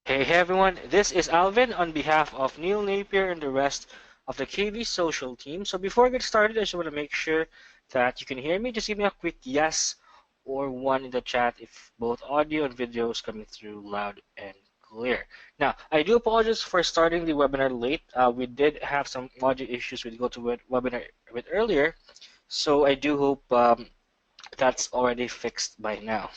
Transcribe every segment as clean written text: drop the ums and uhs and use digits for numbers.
Hey everyone, this is Alvin on behalf of Neil Napier and the rest of the KV Social team. So before I get started, I just want to make sure that you can hear me. Just give me a quick yes or one in the chat if both audio and video is coming through loud and clear. Now, I do apologize for starting the webinar late. We did have some audio issues with GoToWebinar a bit earlier, so I do hope that's already fixed by now.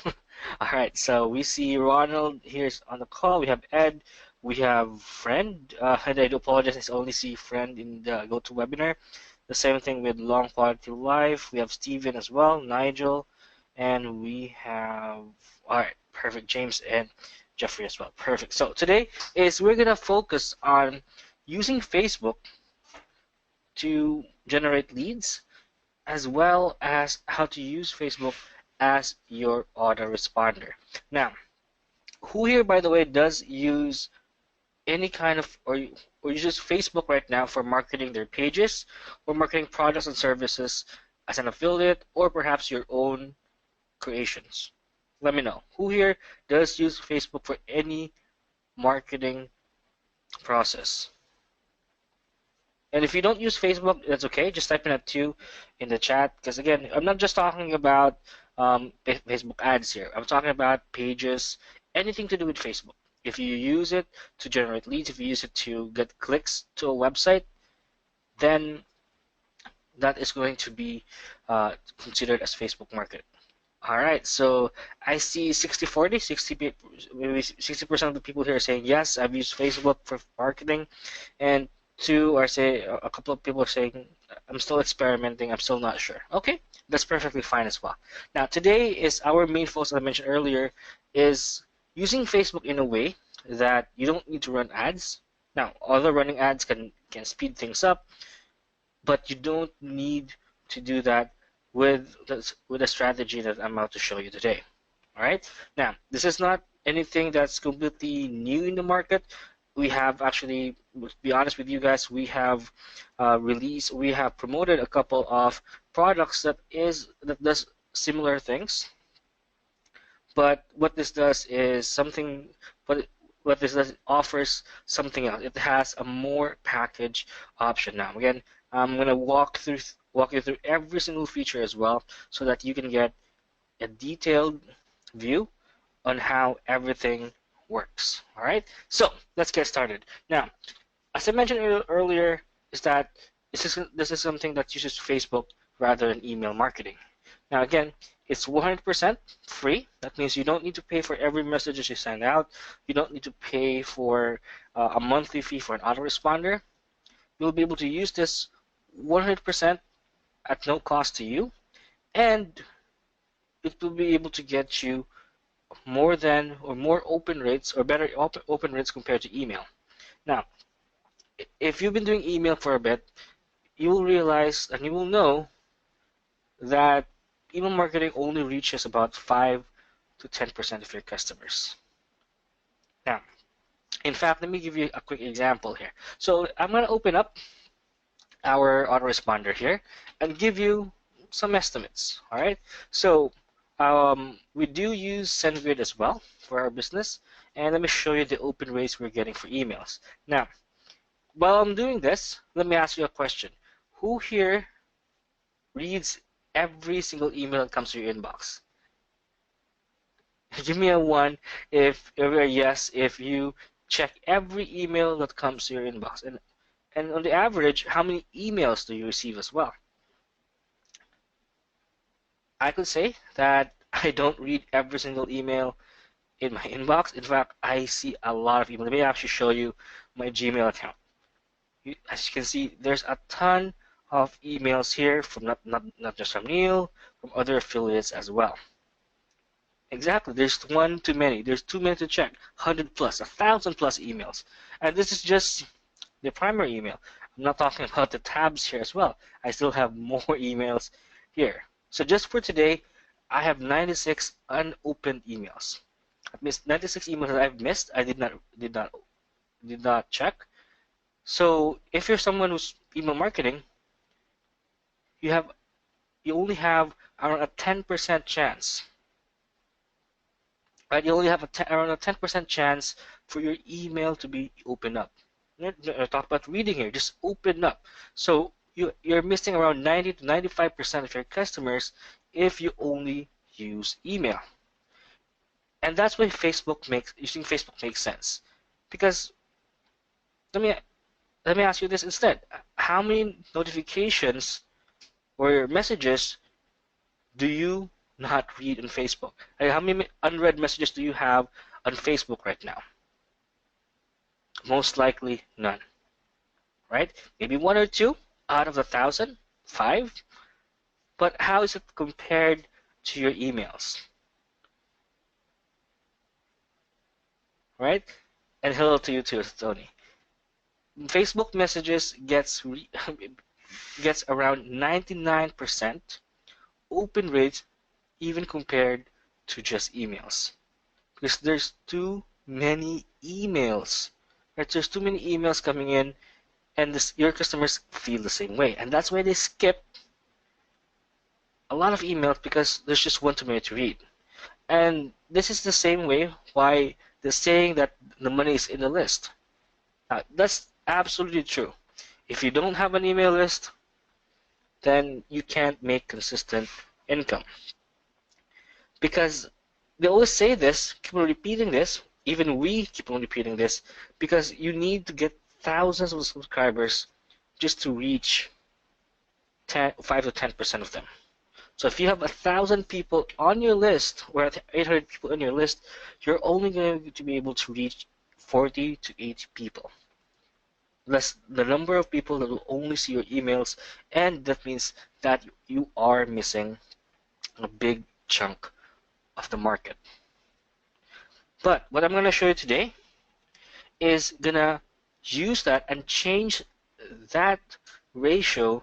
All right, so we see Ronald here's on the call. We have Ed, we have Friend, and I do apologize, I only see Friend in the GoToWebinar. The same thing with Long Quality Life. We have Steven as well, Nigel, and we have, all right, perfect, James and Jeffrey as well. Perfect. So today we're gonna focus on using Facebook to generate leads as well as how to use Facebook as your autoresponder. Now, who here, by the way, does use any kind of or uses Facebook right now for marketing their pages or marketing products and services as an affiliate or perhaps your own creations? Let me know. Who here does use Facebook for any marketing process? And if you don't use Facebook, that's okay. Just type in a 2 in the chat. Because again, I'm not just talking about Facebook ads here. I'm talking about pages, anything to do with Facebook. If you use it to generate leads, if you use it to get clicks to a website, then that is going to be considered as Facebook marketing. All right, so I see 60-40, 60, maybe 60% of the people here are saying yes, I've used Facebook for marketing, and a couple of people are saying I'm still experimenting, I'm still not sure. Okay, that's perfectly fine as well. Now today is our main focus, as I mentioned earlier, is using Facebook in a way that you don't need to run ads. Now, although running ads can speed things up, but you don't need to do that with a strategy that I'm about to show you today. All right. Now, this is not anything that's completely new in the market. We have actually, to be honest with you guys, we have we have promoted a couple of products that does similar things. But what this does is something. What this does, it offers something else. It has a more packaged option. Now, again, I'm gonna walk you through every single feature as well, so that you can get a detailed view on how everything works. All right, so let's get started. Now, as I mentioned earlier, is that this is something that uses Facebook rather than email marketing. Now, again, it's 100% free. That means you don't need to pay for every message that you send out. You don't need to pay for a monthly fee for an autoresponder. You'll be able to use this 100% at no cost to you, and it will be able to get you more open rates or better open rates compared to email. Now, if you've been doing email for a bit, you will realize and you will know that email marketing only reaches about 5 to 10% of your customers. Now, in fact, let me give you a quick example here. So I'm going to open up our autoresponder here and give you some estimates. All right. So we do use SendGrid as well for our business, and let me show you the open rates we're getting for emails. Now, while I'm doing this, let me ask you a question. Who here reads every single email that comes to your inbox? Give me a 1 or a yes if you check every email that comes to your inbox. And on the average, how many emails do you receive as well? I could say that I don't read every single email in my inbox. In fact, I see a lot of emails. Let me actually show you my Gmail account. As you can see, there's a ton of emails here from not just from Neil, from other affiliates as well. Exactly, there's one too many. There's too many to check. 100 plus, 1,000 plus emails. And this is just the primary email. I'm not talking about the tabs here as well. I still have more emails here. So just for today, I have 96 unopened emails. That means 96 emails that I've missed. I did not check. So if you're someone who's email marketing, you only have around a 10% chance right? You only have around a 10% chance for your email to be opened up. Talk about reading here, just open up. So you're missing around 90 to 95% of your customers if you only use email. And that's why using Facebook makes sense. Because let me let me ask you this instead. How many notifications or messages do you not read on Facebook? Like how many unread messages do you have on Facebook right now? Most likely none, right? Maybe one or two out of 1,000, five. But how is it compared to your emails, right? And hello to you too, Tony. Facebook messages gets around 99% open rate even compared to just emails. Because there's too many emails. Right? There's too many emails coming in, and your customers feel the same way. And that's why they skip a lot of emails because there's just one too many to read. And this is the same way why the saying that the money is in the list. That's absolutely true. If you don't have an email list, then you can't make consistent income. Because they always say this, keep on repeating this, even we keep on repeating this, because you need to get thousands of subscribers just to reach 5 to 10% of them. So if you have 1,000 people on your list, or 800 people on your list, you're only going to be able to reach 40 to 80 people. Less the number of people that will only see your emails, and that means that you are missing a big chunk of the market. But what I'm going to show you today is going to use that and change that ratio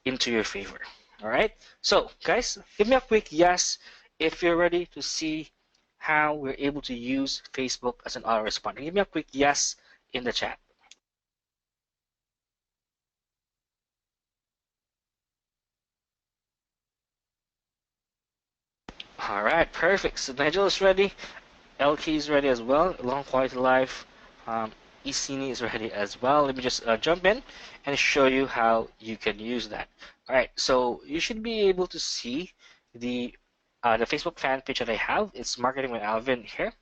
into your favor. All right? So, guys, give me a quick yes if you're ready to see how we're able to use Facebook as an autoresponder. Give me a quick yes in the chat. All right, perfect. So Nigel is ready. LK is ready as well. Long Quality Life. Isini is ready as well. Let me just jump in and show you how you can use that. All right, so you should be able to see the Facebook fan page that I have. It's Marketing with Alvin here.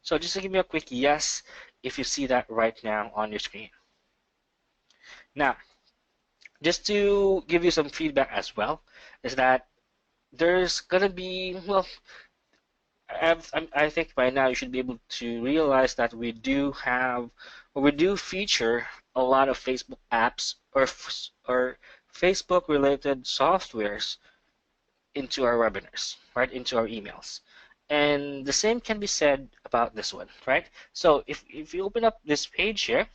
So just give me a quick yes if you see that right now on your screen. Now, just to give you some feedback as well, is that there's gonna be, well, I think by now you should be able to realize that we do have, or we do feature a lot of Facebook apps or Facebook related softwares into our webinars, right? Into our emails. And the same can be said about this one, right? So if you open up this page here,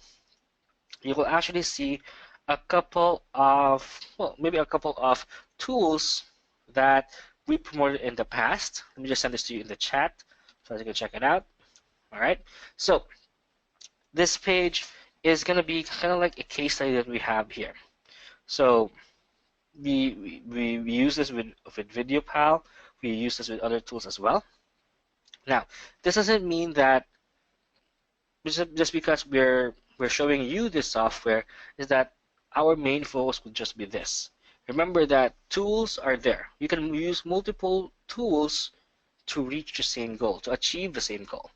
you will actually see a couple of, well, maybe a couple of tools that we promoted in the past. Let me just send this to you in the chat so you can check it out. All right. So this page is going to be kind of like a case study that we have here. So we use this with VideoPal. We use this with other tools as well. Now, this doesn't mean that just because we're showing you this software is that our main focus would just be this. Remember that tools are there. You can use multiple tools to reach the same goal, to achieve the same goal.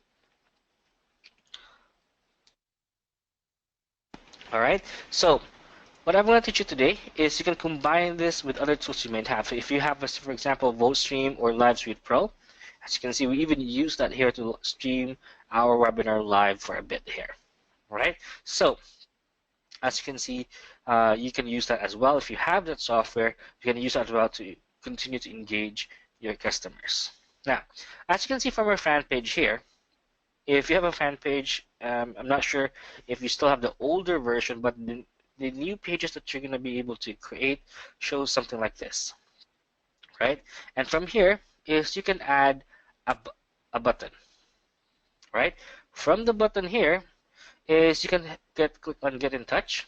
All right. So what I'm going to teach you today is you can combine this with other tools you might have. So if you have, for example, VoteStream or LiveSuite Pro, as you can see, we even use that here to stream our webinar live for a bit here. All right. So as you can see, you can use that as well. If you have that software, you can use that as well to continue to engage your customers. Now, as you can see from our fan page here, if you have a fan page, I'm not sure if you still have the older version, but the new pages that you're going to be able to create shows something like this, right? And from here is you can add a button, right? From the button here is you can click on Get in Touch,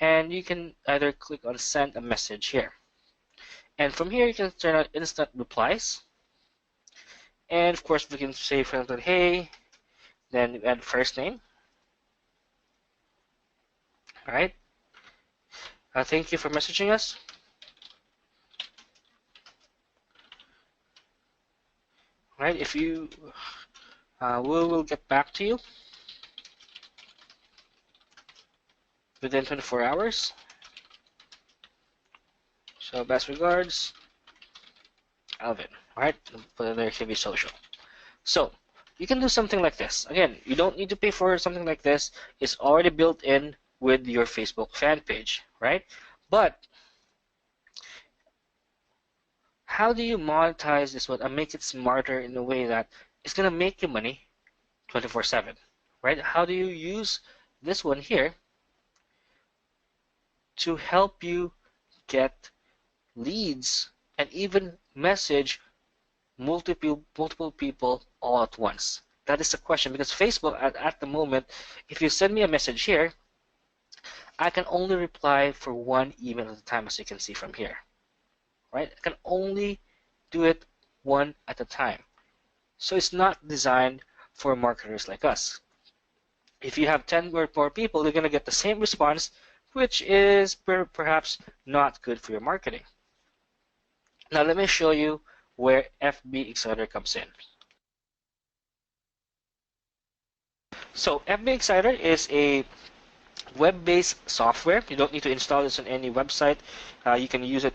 and you can either click on Send a Message here. And from here you can turn on instant replies, And of course, we can say, for example, hey, then we add first name. All right. Thank you for messaging us. All right. If you, we'll get back to you within 24 hours. So best regards, Alvin. All right. Put in there, KB Social. So you can do something like this. Again, you don't need to pay for something like this. It's already built in with your Facebook fan page, right? But how do you monetize this one and make it smarter in a way that it's going to make you money 24/7, right? How do you use this one here to help you get leads and even message multiple people all at once? That is the question, because Facebook at the moment, if you send me a message here, I can only reply for one email at a time, as you can see from here, right? I can only do it one at a time. So it's not designed for marketers like us. If you have 10 or more people, you're going to get the same response, which is perhaps not good for your marketing. Now let me show you where FB Exciter comes in. So FB Exciter is a web-based software. You don't need to install this on any website. You can use it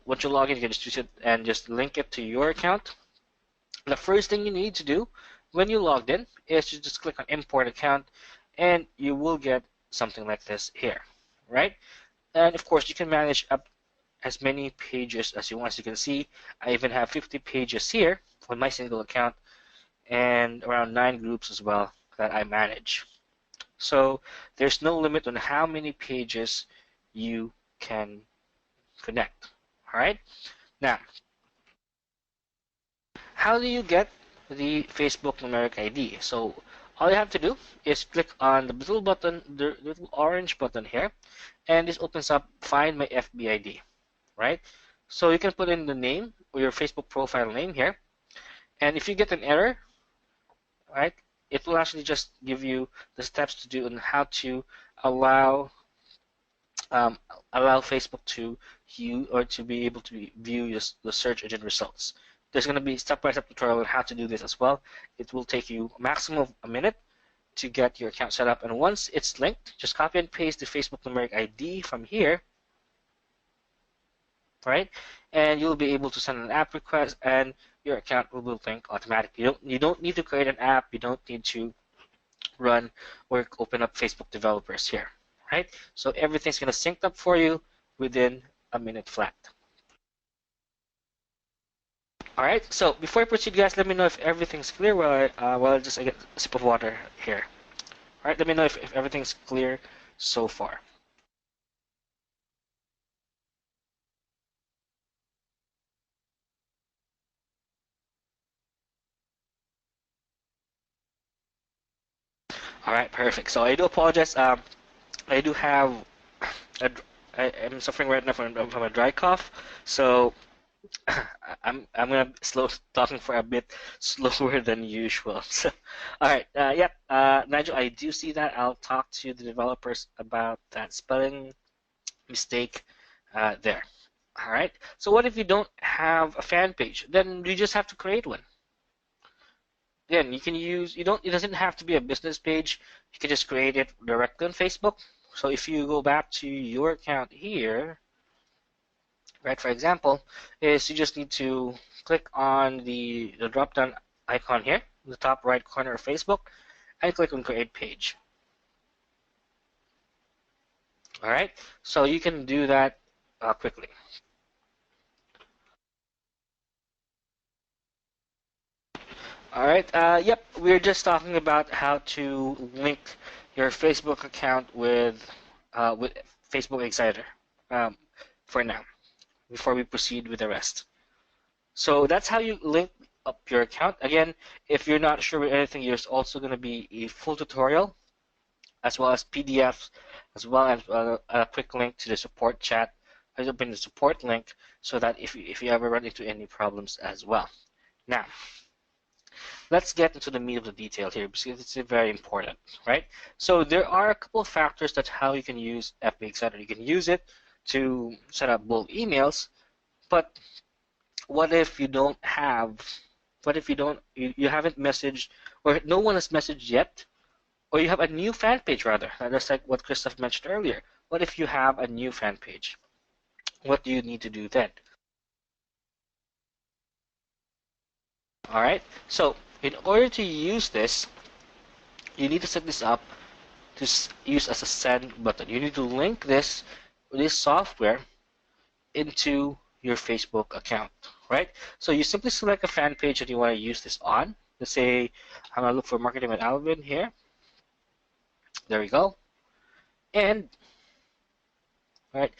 once you log in. You can just use it and just link it to your account. The first thing you need to do when you logged in is to just click on import account, and you will get something like this here, right? And of course, you can manage up as many pages as you want. As you can see, I even have 50 pages here on my single account and around 9 groups as well that I manage. So there's no limit on how many pages you can connect. All right. Now, how do you get the Facebook numeric ID? So all you have to do is click on the little button, the little orange button here, and this opens up Find My FB ID, right? So you can put in the name or your Facebook profile name here, and if you get an error, right, it will actually just give you the steps to do and how to allow um, allow Facebook to view or to be able to view the search engine results. There's going to be step-by-step tutorial on how to do this as well. It will take you a maximum of a minute to get your account set up, and once it's linked, just copy and paste the Facebook numeric ID from here, right? And you'll be able to send an app request, and your account will be linked automatically. You don't need to create an app. You don't need to run or open up Facebook developers here, right? So everything's going to sync up for you within a minute flat. All right. So before I proceed, guys, let me know if everything's clear. While I just get a sip of water here. All right. Let me know if everything's clear so far. All right. Perfect. So I do apologize. I do have a, I'm suffering right now from a dry cough, so I'm gonna slow talking for a bit slower than usual. So, all right, yep, Nigel, I do see that. I'll talk to the developers about that spelling mistake there. All right. So what if you don't have a fan page? Then you just have to create one. Again, you can use it doesn't have to be a business page. You can just create it directly on Facebook. So if you go back to your account here, right, for example, is you just need to click on the drop down icon here in the top right corner of Facebook and click on create page. All right, so you can do that quickly. All right, yep, we're just talking about how to link your Facebook account with Facebook Exciter for now, before we proceed with the rest. So that's how you link up your account. Again, if you're not sure with anything, there's also going to be a full tutorial as well as PDFs, as well as a quick link to the support chat. I open the support link so that if you ever run into any problems as well. Now, let's get into the meat of the detail here because it's very important, right? So there are a couple of factors that how you can use FB Exciter. You can use it to set up bulk emails, but what if you don't have, what if you haven't messaged, or no one has messaged yet, or you have a new fan page rather, just like what Christoph mentioned earlier. What if you have a new fan page? What do you need to do then? All right, so in order to use this, you need to set this up to use as a send button. You need to link this software into your Facebook account, right? So you simply select a fan page that you want to use this on. Let's say I'm gonna look for marketing with Alvin here. There we go. And right,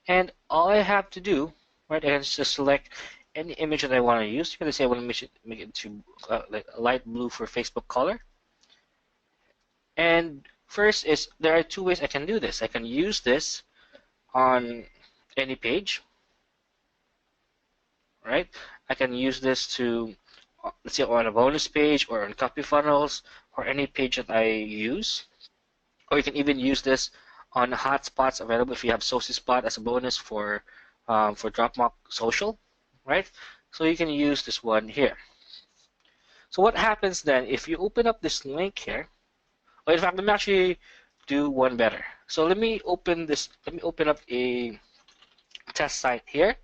and all I have to do, right, is just select any image that I want to use. You can say I want to make it to like light blue for Facebook color. And first is there are two ways I can do this. I can use this on any page, right? I can use this to, let's say, on a bonus page or on copy funnels or any page that I use. Or you can even use this on hotspots available if you have SociSpot as a bonus for Dropbox Social, right? So you can use this one here. So what happens then if you open up this link here? Or in fact, let me actually do one better. So let me open this. Let me open up a test site here,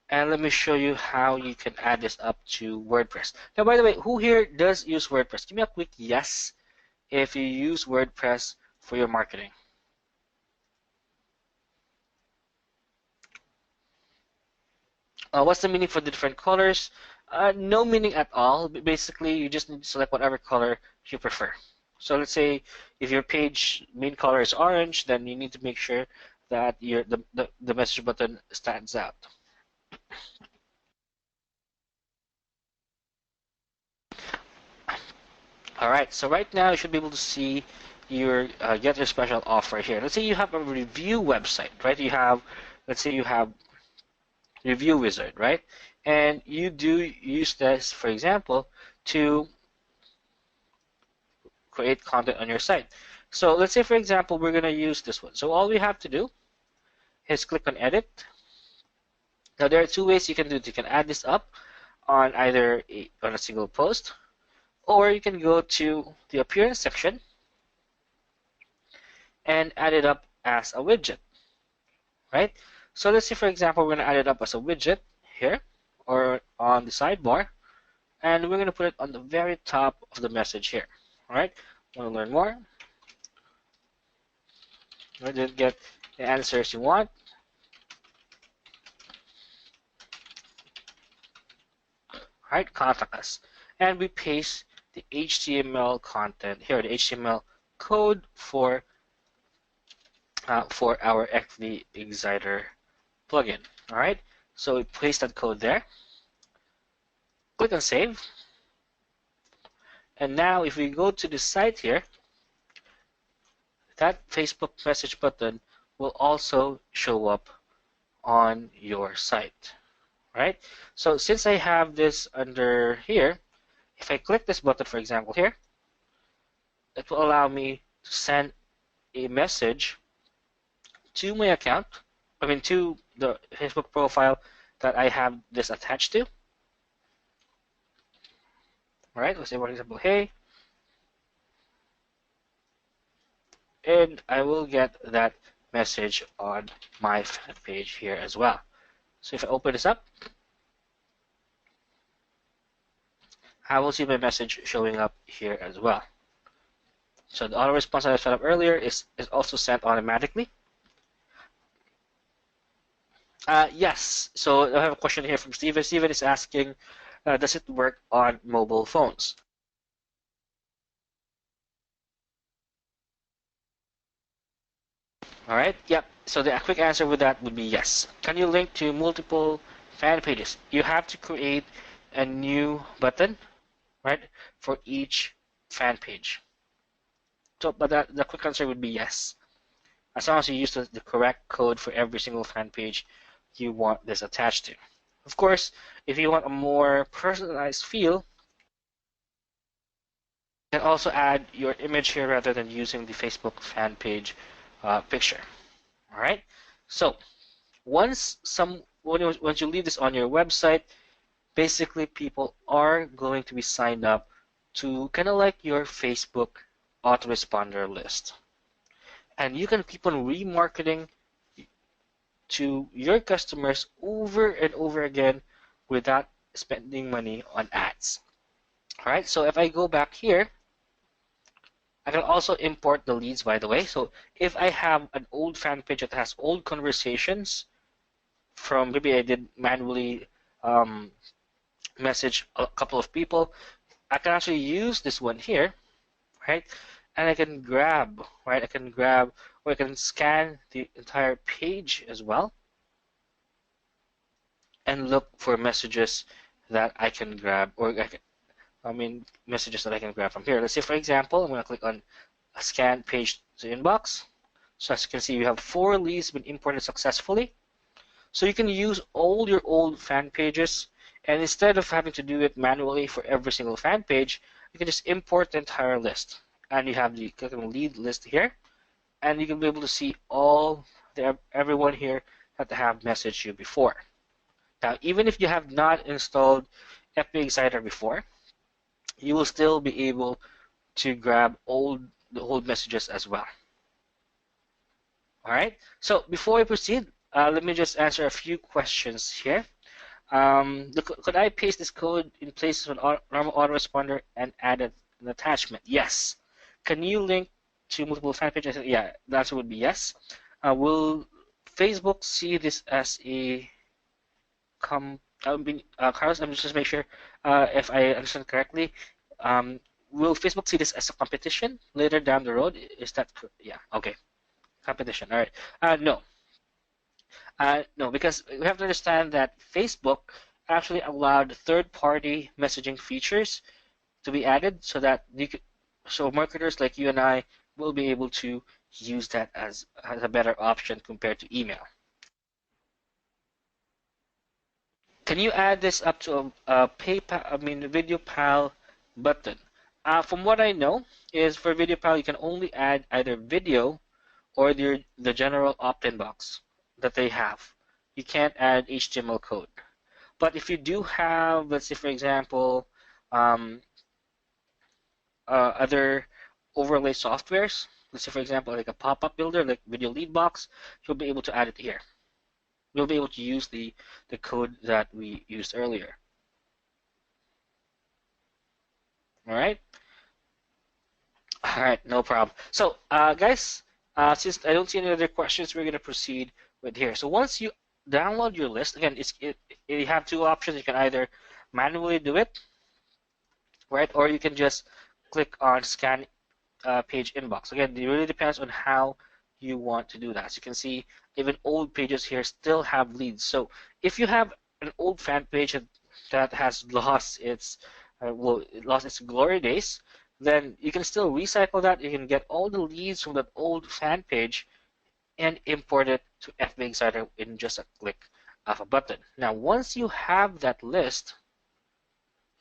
and let me show you how you can add this up to WordPress. Now, by the way, who here does use WordPress? Give me a quick yes if you use WordPress for your marketing. What's the meaning for the different colors? No meaning at all. Basically, you just need to select whatever color you prefer. So let's say if your page main color is orange, then you need to make sure that the message button stands out. All right, so right now you should be able to see your get your special offer here. Let's say you have a review website, right? You have, let's say you have Review Wizard, right? And you do use this, for example, to create content on your site. So let's say, for example, we're going to use this one. So all we have to do is click on Edit. Now there are two ways you can do it. You can add this up on either on a single post, or you can go to the Appearance section and add it up as a widget, right? So let's say, for example, we're going to add it up as a widget here or on the sidebar, and we're going to put it on the very top of the message here. All right, want to learn more? You didn't get the answers you want. All right, contact us, and we paste the HTML content here, the HTML code for our FB Exciter plugin. All right, so we paste that code there. Click on Save. And now if we go to the site here, that Facebook message button will also show up on your site, right? So since I have this under here, if I click this button, for example, here, it will allow me to send a message to my account, to the Facebook profile that I have this attached to. All right, let's say, for example, hey, and I will get that message on my fan page here as well. So if I open this up, I will see my message showing up here as well. So the auto response that I set up earlier is also sent automatically. Yes, so I have a question here from Steven. Steven is asking, does it work on mobile phones? All right, yep. So the quick answer with that would be yes. Can you link to multiple fan pages? You have to create a new button, right, for each fan page. So, but the quick answer would be yes. As long as you use the correct code for every single fan page you want this attached to. Of course, if you want a more personalized feel, You can also add your image here rather than using the Facebook fan page picture. All right. So once you leave this on your website, basically people are going to be signed up to kind of like your Facebook autoresponder list. And you can keep on remarketing to your customers over and over again without spending money on ads. All right, so if I go back here, I can also import the leads, by the way. So if I have an old fan page that has old conversations from maybe I did manually message a couple of people, I can actually use this one here, right? And I can grab, right? I can grab, or I can scan the entire page as well and look for messages that I can grab, or messages that I can grab from here. Let's say, for example, I'm going to click on a scan page to inbox. So as you can see, we have 4 leads been imported successfully. So you can use all your old fan pages, and instead of having to do it manually for every single fan page, you can just import the entire list. And you have the click on lead list here, and you can be able to see everyone here that have messaged you before. Now, even if you have not installed FB Exciter before, you will still be able to grab the old messages as well. All right. So before we proceed, let me just answer a few questions here. Could I paste this code in place of a normal autoresponder and add an attachment? Yes. Can you link to multiple fan pages? Yeah, the answer would be yes. Will Facebook see this as a Carlos, I'm just make sure if I understand correctly. Will Facebook see this as a competition later down the road? Is that yeah? Okay, competition. All right. No. No, because we have to understand that Facebook actually allowed third-party messaging features to be added, so that so marketers like you and I will be able to use that as a better option compared to email. Can you add this up to a PayPal? Video Pal button. From what I know, is for Video Pal you can only add either video or the general opt-in box that they have. You can't add HTML code. But if you do have, let's say for example, other overlay softwares, let's say for example like a pop-up builder like Video Lead Box, you'll be able to add it here. You'll be able to use the code that we used earlier. All right. All right, no problem. So, guys, since I don't see any other questions, we're going to proceed with here. So once you download your list, again, you have 2 options. You can either manually do it, right, or you can just click on scan page inbox. Again, it really depends on how you want to do that. As you can see, even old pages here still have leads. So if you have an old fan page that has lost its glory days, then you can still recycle that. You can get all the leads from that old fan page and import it to FB Exciter in just a click of a button. Now, once you have that list,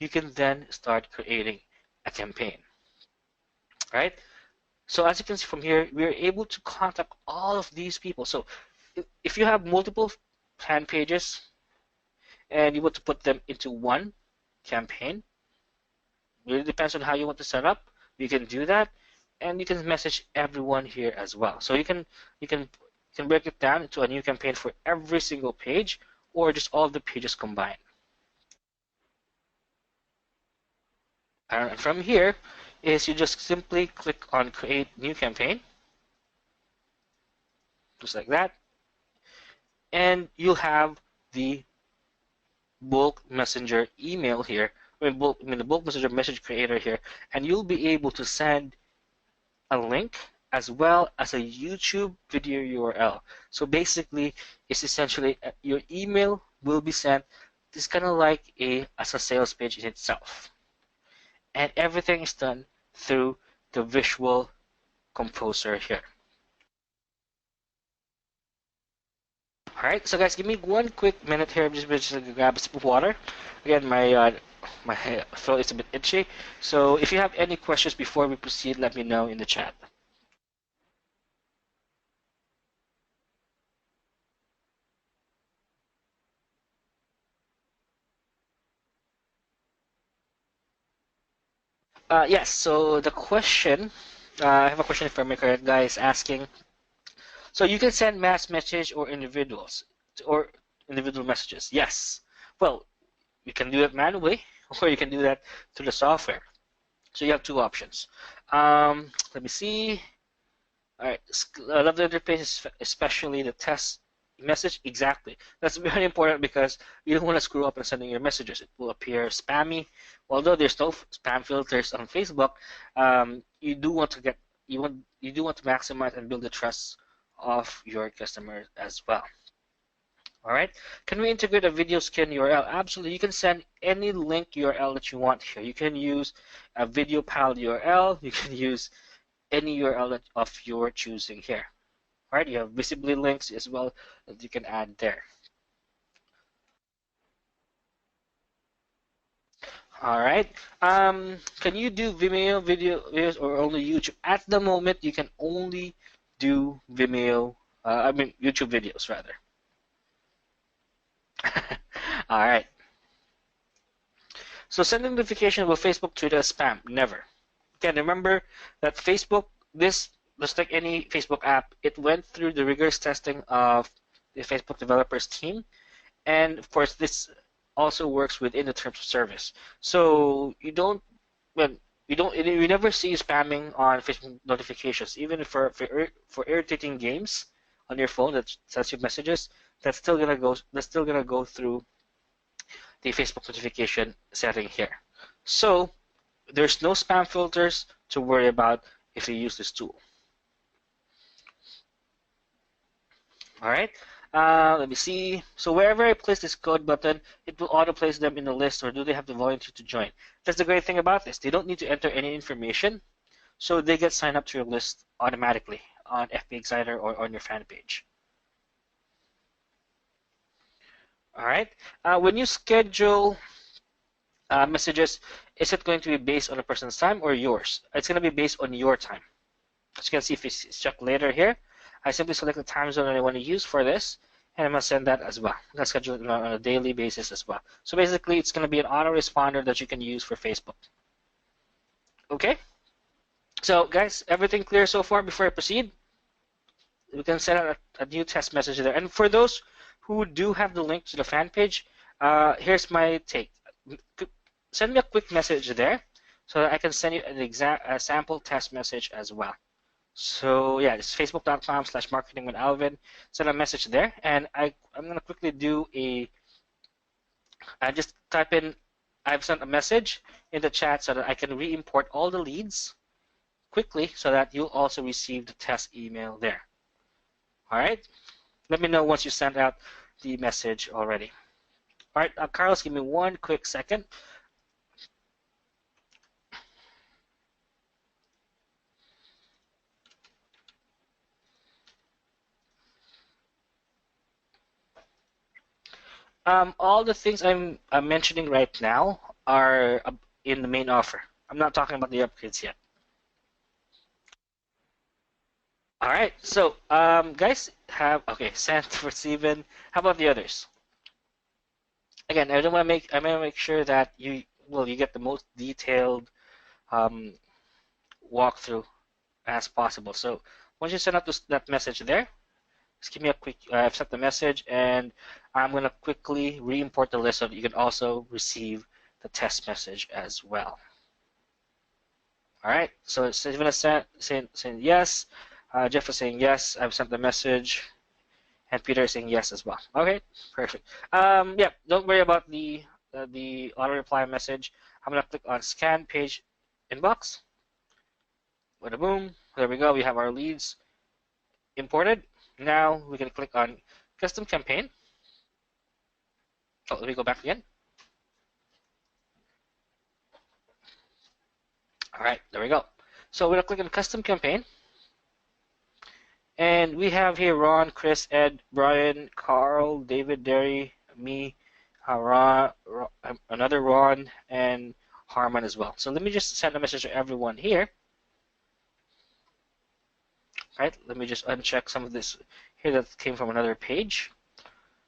you can then start creating a campaign, right? So as you can see from here, we are able to contact all of these people. So if you have multiple fan pages and you want to put them into one campaign, it really depends on how you want to set up. You can do that, and you can message everyone here as well. So you can break it down into a new campaign for every single page, or just all the pages combined. And from here is you just simply click on create new campaign, just like that, and you'll have the bulk messenger email here, the bulk messenger message creator here, and you'll be able to send a link as well as a YouTube video URL. So basically, it's essentially your email will be sent. It's kind of like as a sales page in itself, and everything is done through the visual composer here. All right, so guys, give me one quick minute here. I'm just going to grab a sip of water. Again, my My throat is a bit itchy. So if you have any questions before we proceed, let me know in the chat. Yes, so the question, I have a question if I'm correct, guys, asking. So you can send mass message or individual messages. Yes. Well, you can do it manually, or you can do that through the software. So you have two options. Let me see. All right, I love the interface, especially the test message. Exactly. That's very important because you don't want to screw up in sending your messages. It will appear spammy. Although there's no spam filters on Facebook, you do want to maximize and build the trust of your customers as well. All right. Can we integrate a video skin URL? Absolutely. You can send any link URL that you want here. You can use a video pal URL. You can use any URL of your choosing here. All right. You have visibly links as well that you can add there. All right. Can you do Vimeo videos or only YouTube? At the moment, you can only do Vimeo. YouTube videos rather. All right. So send notification about Facebook to the spam. Never. Again, remember that Facebook, this just like any Facebook app, it went through the rigorous testing of the Facebook developers team, and of course, this also works within the terms of service. So you never see spamming on Facebook notifications, even for irritating games on your phone that sends you messages. That's still gonna go through the Facebook notification setting here. So there's no spam filters to worry about if you use this tool. All right. Let me see. So wherever I place this code button, it will auto-place them in the list, or do they have to volunteer to join? That's the great thing about this. They don't need to enter any information, so they get signed up to your list automatically on FB Exciter or on your fan page. All right. When you schedule messages, is it going to be based on a person's time or yours? It's going to be based on your time. As you can see, if it's check later here, I simply select the time zone that I want to use for this, and I'm going to send that as well. I'm going to schedule it on a daily basis as well. So basically, it's going to be an autoresponder that you can use for Facebook. Okay? So guys, everything clear so far before I proceed? We can send out a new test message there. And for those who do have the link to the fan page, here's my take. Send me a quick message there so that I can send you a sample test message as well. So yeah, it's facebook.com/marketingwithalvin. Send a message there, and I'm gonna quickly do I just type in I've sent a message in the chat so that I can re-import all the leads quickly so that you'll also receive the test email there. All right, let me know once you send out the message already. All right, Carlos, give me one quick second. All the things I'm mentioning right now are in the main offer. I'm not talking about the upgrades yet. All right, so guys sent for Steven. How about the others? Again, I want to make sure that you get the most detailed walkthrough as possible. So once you send out that message there, just give me a quick. I've sent the message, and I'm going to quickly re-import the list so that you can also receive the test message as well. All right. So Steven is saying yes. Jeff is saying yes. I've sent the message, and Peter is saying yes as well. Okay, perfect. Yeah, don't worry about the auto reply message. I'm gonna click on scan page inbox. Bada boom. There we go. We have our leads imported. Now we can click on custom campaign. Oh, let me go back again. All right, there we go. So we're gonna click on custom campaign. And we have here Ron, Chris, Ed, Brian, Carl, David, Derry, me, another Ron, and Harman as well. So let me just send a message to everyone here. Right? Let me just uncheck some of this here that came from another page.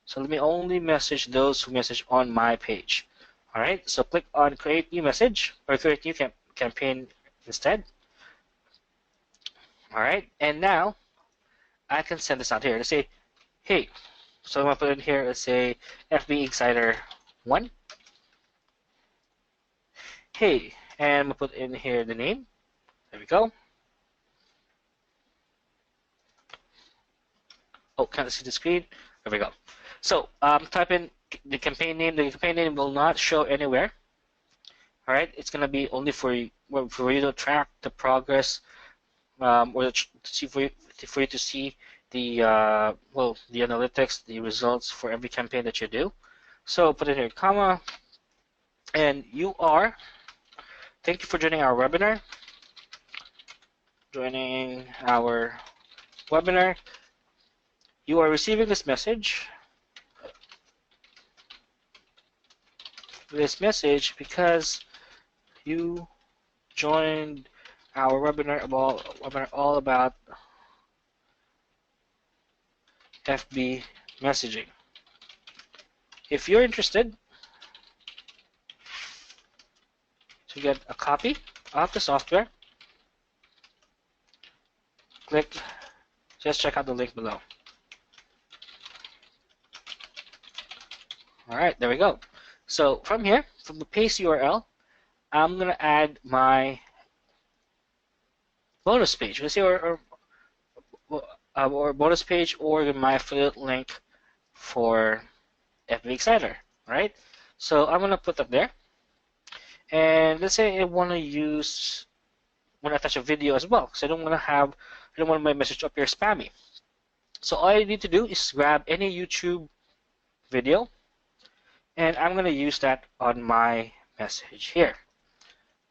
So let me only message those who message on my page. All right. So click on create new message or create new campaign instead. All right. And now I can send this out here. Let's say, hey. So I'm gonna put in here. Let's say FB Insider 1. Hey, and I'm gonna put in here the name. There we go. Oh, can't see the screen. There we go. So type in the campaign name. The campaign name will not show anywhere. All right, it's gonna be only for you to track the progress, or to see for you to see the the analytics, the results for every campaign that you do. So put in here, comma, and you are. Thank you for joining our webinar. Joining our webinar. You are receiving this message. Because you joined our webinar all about FB messaging. If you're interested to get a copy of the software, just check out the link below. All right, there we go. So from here, from the paste URL, I'm gonna add my bonus page. Let's see, or bonus page, or my affiliate link for FB Insider. Right? So I'm gonna put that there. And let's say I want to attach a video as well. So I don't want my message to appear spammy. So all I need to do is grab any YouTube video, and I'm going to use that on my message here.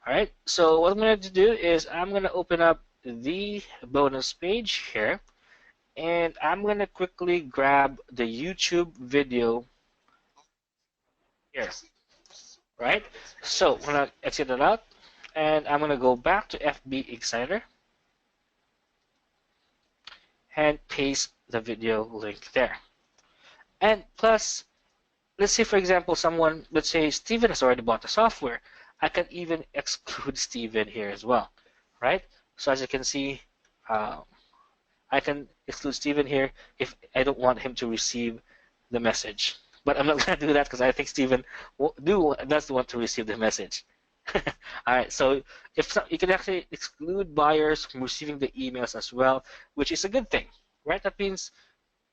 All right, so what I'm going to do is I'm going to open up the bonus page here, and I'm going to quickly grab the YouTube video here. Right, so I'm going to exit it out, and I'm going to go back to FB Insider and paste the video link there. And plus, let's say, for example, let's say Steven has already bought the software. I can even exclude Steven here as well, right? So as you can see, I can exclude Steven here if I don't want him to receive the message. But I'm not going to do that because I think Steven does want to receive the message. All right, so you can actually exclude buyers from receiving the emails as well, which is a good thing, right? That means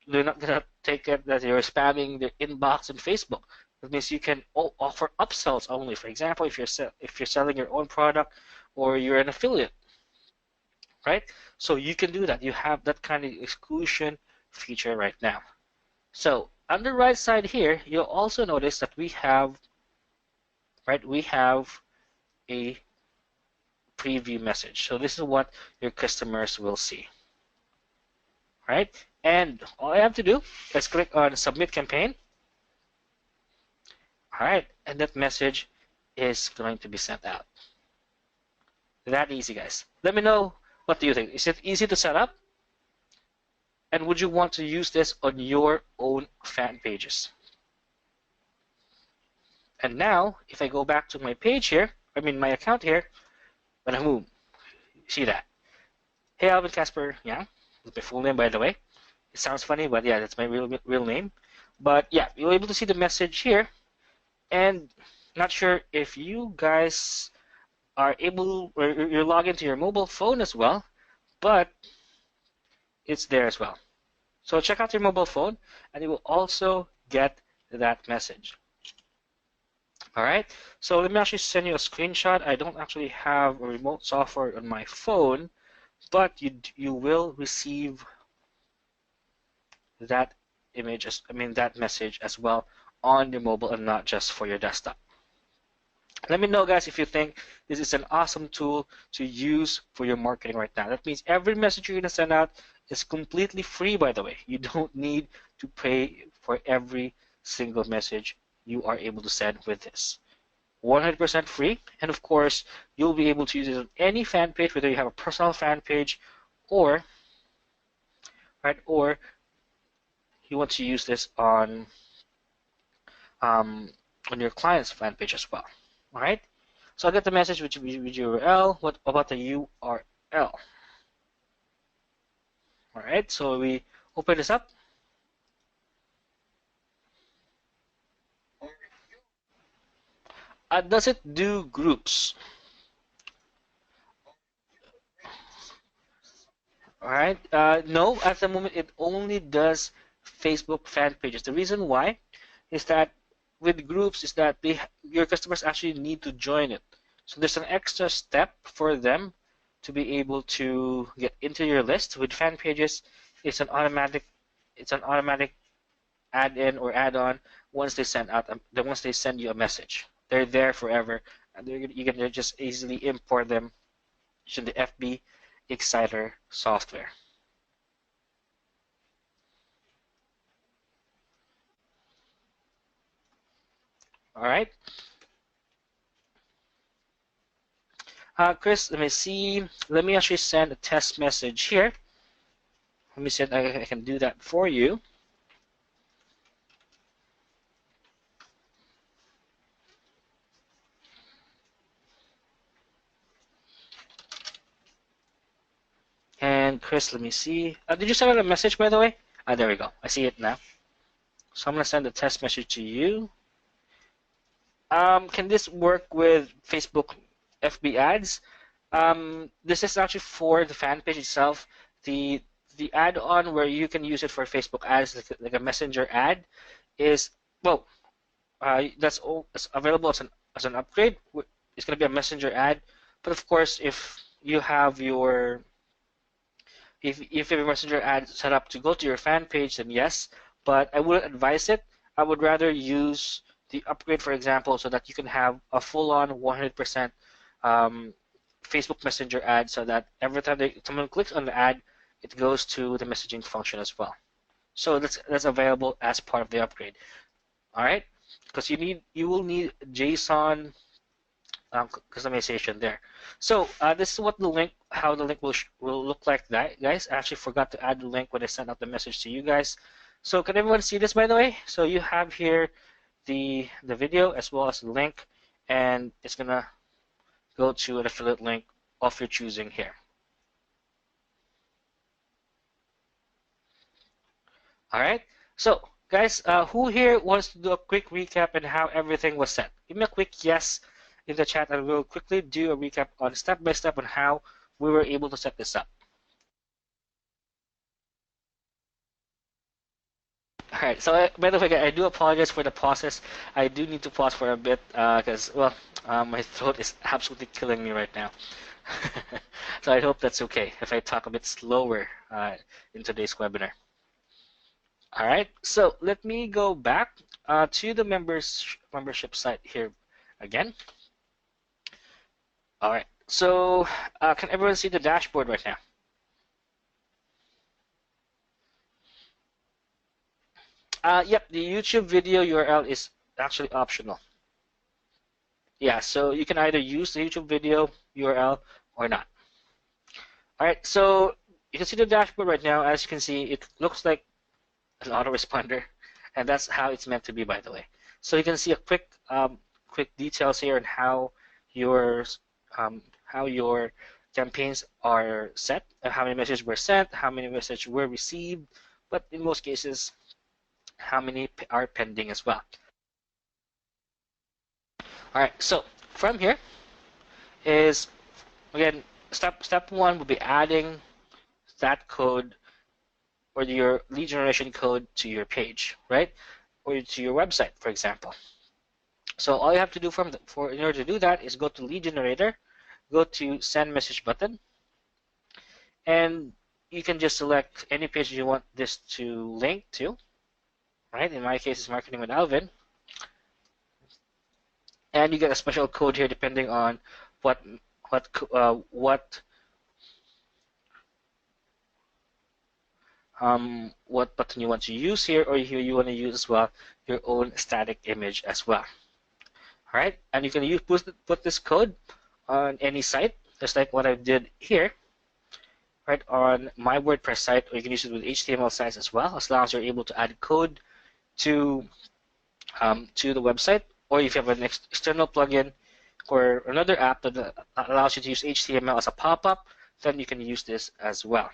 they're not going to take it that you're spamming their inbox on Facebook. That means you can offer upsells only. For example, if you're selling your own product or you're an affiliate, right? So you can do that. You have that kind of exclusion feature right now. So on the right side here, you'll also notice that we have a preview message. So this is what your customers will see, right? And all I have to do is click on Submit Campaign. All right, and that message is going to be sent out. That easy, guys. Let me know, what do you think? Is it easy to set up? And would you want to use this on your own fan pages? And now, if I go back to my page here, my account here, when I move, see that? Hey, Alvin Casper, yeah, that's my full name, by the way. It sounds funny, but yeah, that's my real name. But yeah, you're able to see the message here. And not sure if you guys are able, or you're logged into your mobile phone as well, but it's there as well. So check out your mobile phone, and you will also get that message. All right, so let me actually send you a screenshot. I don't actually have a remote software on my phone, but you will receive that that message as well on your mobile and not just for your desktop. Let me know, guys, if you think this is an awesome tool to use for your marketing right now. That means every message you're going to send out is completely free, by the way. You don't need to pay for every single message you are able to send with this. 100% free, and of course, you'll be able to use it on any fan page, whether you have a personal fan page or or you want to use this um, on your client's fan page as well. All right. So I get the message with URL. What about the URL? All right. So we open this up. Does it do groups? All right. No, at the moment it only does Facebook fan pages. The reason why is that with groups is that your customers actually need to join it. So there's an extra step for them to be able to get into your list. With fan pages, it's an automatic add-in or add-on once they once they send you a message. They're there forever, and you can just easily import them using the FB Exciter software. All right. Chris, let me see. Let me actually send a test message here. Let me see if I can do that for you. And Chris, let me see. Did you send out a message, by the way? There we go. I see it now. So I'm going to send a test message to you. Can this work with Facebook FB ads? This is actually for the fan page itself. The add-on where you can use it for Facebook ads, like a messenger ad, is well, that's all. It's available as an upgrade. It's going to be a messenger ad, but of course, if you have your if you have a messenger ad set up to go to your fan page, then yes. But I wouldn't advise it. I would rather use the upgrade, for example, so that you can have a full-on 100% Facebook Messenger ad, so that every time someone clicks on the ad, it goes to the messaging function as well. So that's available as part of the upgrade. All right, because you will need JSON customization there. So this is how the link will look like that, guys. I actually forgot to add the link when I sent out the message to you guys. So can everyone see this, by the way? So you have here the video as well as the link, and it's gonna go to an affiliate link of your choosing here. All right. So guys, who here wants to do a quick recap on how everything was set? Give me a quick yes in the chat, and we'll quickly do a recap on step by step on how we were able to set this up. All right. So by the way, I do apologize for the pauses. I do need to pause for a bit because my throat is absolutely killing me right now. So I hope that's okay if I talk a bit slower in today's webinar. All right. So let me go back to the membership site here again. All right. So can everyone see the dashboard right now? Yep, the YouTube video URL is actually optional. Yeah, so you can either use the YouTube video URL or not. All right, so you can see the dashboard right now. As you can see, it looks like an autoresponder, and that's how it's meant to be, by the way. So you can see a quick details here on how your campaigns are set, how many messages were sent, how many messages were received, but in most cases, how many are pending as well. All right, so from here is, again, step one will be adding that code or your lead generation code to your page, right? Or to your website, for example. So all you have to do in order to do that is go to lead generator, go to send message button, and you can just select any page you want this to link to, right? In my case, it's Marketing with Alvin. And you get a special code here depending on what what button you want to use here, or here you want to use as well your own static image as well. All right, and you can put this code on any site, just like what I did here, right, on my WordPress site, or you can use it with HTML sites as well, as long as you're able to add code to the website, or if you have an external plugin or another app that allows you to use HTML as a pop-up, then you can use this as well.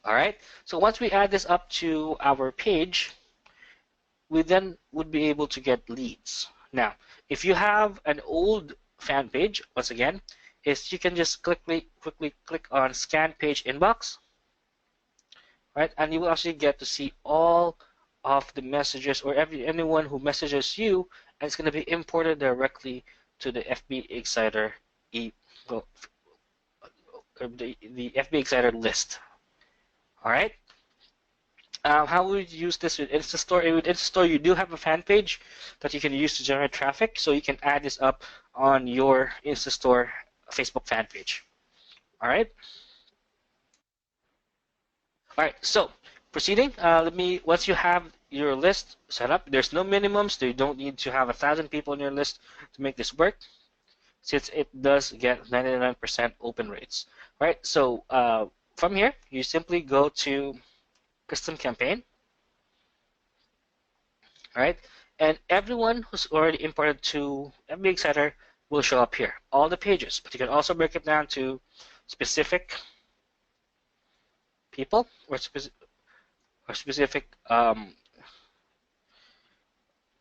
All right, so once we add this up to our page, we then would be able to get leads. Now, if you have an old fan page, once again, is you can just quickly click on Scan Page Inbox, right? And you will actually get to see all of the messages or anyone who messages you, and it's going to be imported directly to the FB Exciter the FB Exciter list. All right. How would you use this with InstaStore? With InstaStore, you do have a fan page that you can use to generate traffic, so you can add this up on your InstaStore Facebook fan page. All right. All right. So proceeding. Once you have your list set up, there's no minimums. So you don't need to have 1,000 people on your list to make this work, since it does get 99% open rates. Right. So from here, you simply go to Custom Campaign. All right, and everyone who's already imported to FB Exciter will show up here, all the pages. But you can also break it down to specific people or specific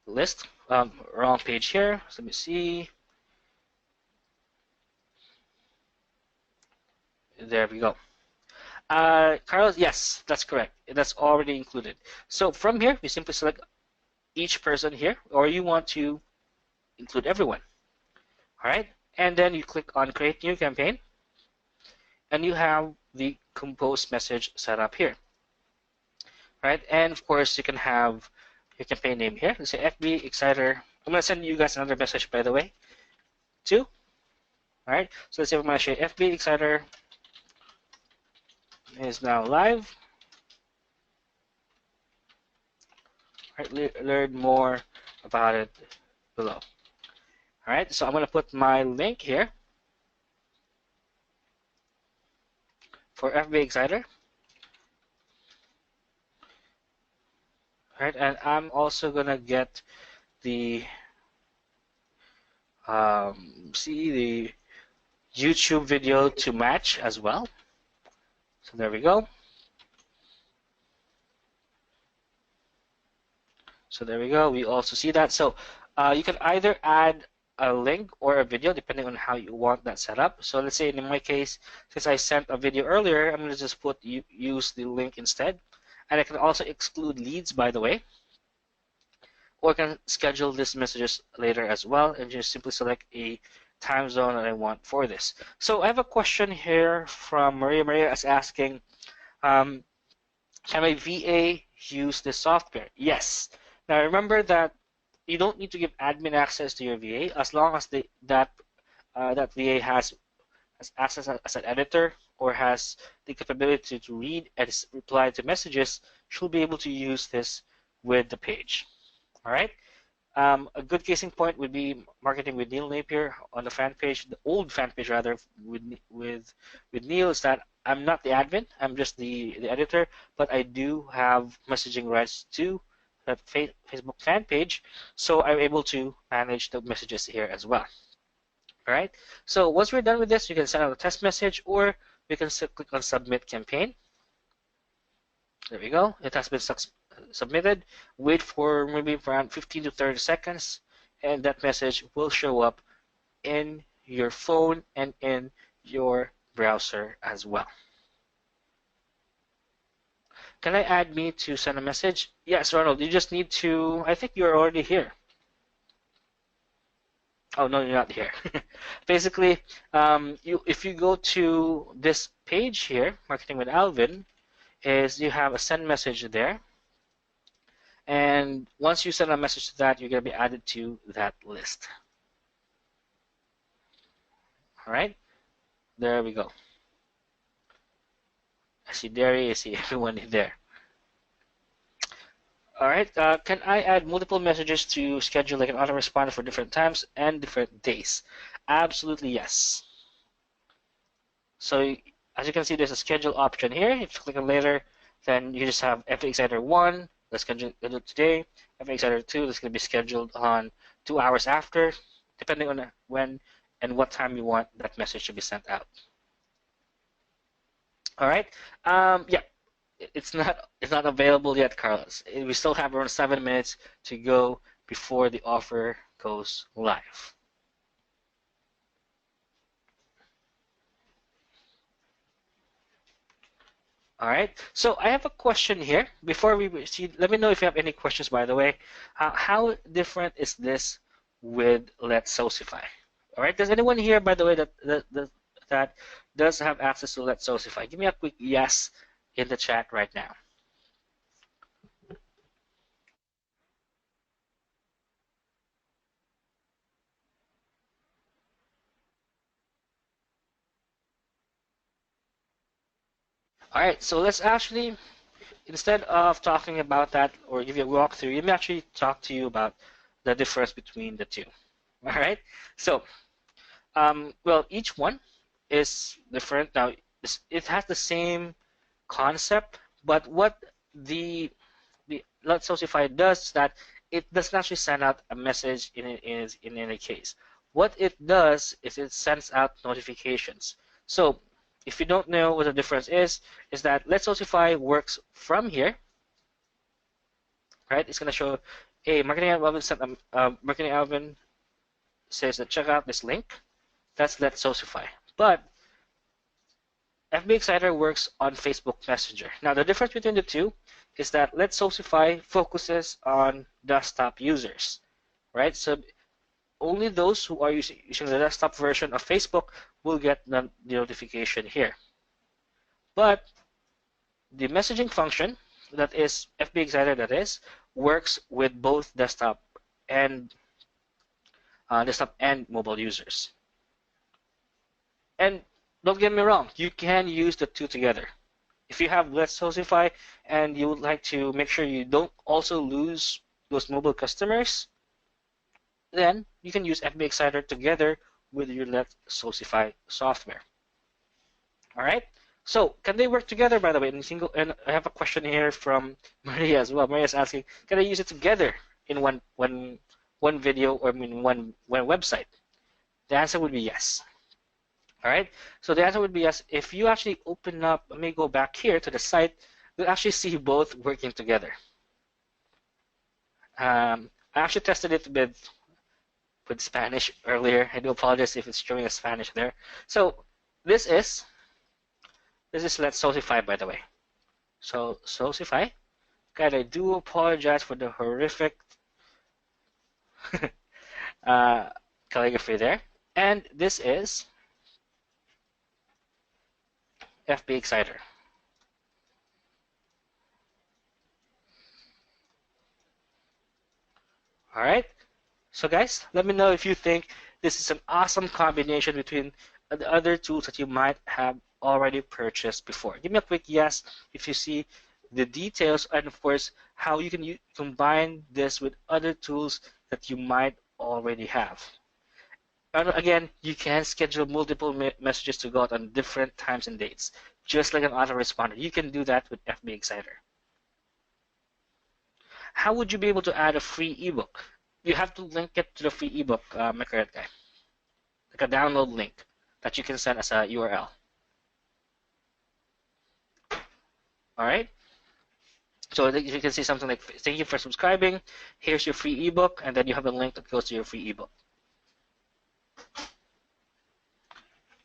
list. Wrong page here. So let me see. There we go. Carlos, yes, that's correct. That's already included. So from here, we simply select each person here, or you want to include everyone. All right, and then you click on Create New Campaign, and you have the compose message set up here. All right, and of course you can have your campaign name here. Let's say FB Exciter. I'm gonna send you guys another message, by the way, too. All right, so let's say I'm gonna show FB Exciter is now live. All right, learn more about it below. All right, so I'm gonna put my link here for FB Exciter. All right, and I'm also gonna get the the YouTube video to match as well. So there we go. So there we go. We also see that. So you can either add a link or a video depending on how you want that set up. So let's say in my case, since I sent a video earlier, I'm going to just use the link instead. And I can also exclude leads, by the way. Or I can schedule these messages later as well and just simply select a time zone that I want for this. So I have a question here from Maria. Maria is asking, can my VA use this software? Yes. Now remember that you don't need to give admin access to your VA as long as that VA has access as an editor or has the capability to read and reply to messages. She'll be able to use this with the page. All right. A good case in point would be Marketing with Neil Napier on the fan page, the old fan page rather, with Neil, is that I'm not the admin, I'm just the editor, but I do have messaging rights to that Facebook fan page, so I'm able to manage the messages here as well. All right, so once we're done with this, you can send out a test message, or we can click on Submit Campaign. There we go, it has been submitted. Wait for maybe around 15 to 30 seconds, and that message will show up in your phone and in your browser as well. Can I add me to send a message? Yes, Ronald, you just need to, I think you're already here. Oh, no, you're not here. Basically, if you go to this page here, Marketing with Alvin, is you have a send message there. And once you send a message to that, you're going to be added to that list. All right, there we go. I see Derry, I see everyone in there. All right, can I add multiple messages to schedule like an autoresponder for different times and different days? Absolutely yes. So as you can see, there's a schedule option here. If you click on later, then you just have FA Exciter 1, let's schedule it today. FA Exciter 2, that's going to be scheduled on 2 hours after, depending on when and what time you want that message to be sent out. All right. Yeah, it's not available yet, Carlos. We still have around 7 minutes to go before the offer goes live. All right. So I have a question here. Before we proceed, let me know if you have any questions, by the way. How different is this with Let's Socify? All right. Does anyone here, by the way, that does have access to Let's Socify? Give me a quick yes in the chat right now. All right. So let's actually, instead of talking about that or give you a walkthrough, let me actually talk to you about the difference between the two. All right. So, well, each one is different. Now, it has the same concept, but what the Let's Socify does is that it doesn't actually send out a message in any case. What it does is it sends out notifications. So if you don't know what the difference is that Let's Socify works from here, right? It's going to show, hey, Marketing Alvin says that check out this link. That's Let's Socify. But FB Exciter works on Facebook Messenger. Now, the difference between the two is that Let's Socify focuses on desktop users, right? So only those who are using the desktop version of Facebook will get the notification here. But the messaging function, that is FB Exciter, that is, works with both desktop and mobile users. And don't get me wrong, you can use the two together. If you have Let's Socify and you would like to make sure you don't also lose those mobile customers, then you can use FB Exciter together with your Let's Socify software. All right. So can they work together, by the way? And I have a question here from Maria as well. Maria's asking, can I use it together in one video or in one website? The answer would be yes. All right, so the answer would be yes. If you actually open up, let me go back here to the site, you'll actually see both working together. I actually tested it with Spanish earlier. I do apologize if it's showing a Spanish there. So this is Let's Socify, by the way. So Socify, God, I do apologize for the horrific calligraphy there. And this is FB Exciter. All right. So guys, let me know if you think this is an awesome combination between the other tools that you might have already purchased before. Give me a quick yes if you see the details and of course how you can combine this with other tools that you might already have. And again, you can schedule multiple messages to go out on different times and dates, just like an autoresponder. You can do that with FB Exciter. How would you be able to add a free ebook? You have to link it to the free ebook, my correct guy. Like a download link that you can send as a URL. All right. So you can see something like, thank you for subscribing. Here's your free ebook, and then you have a link that goes to your free ebook.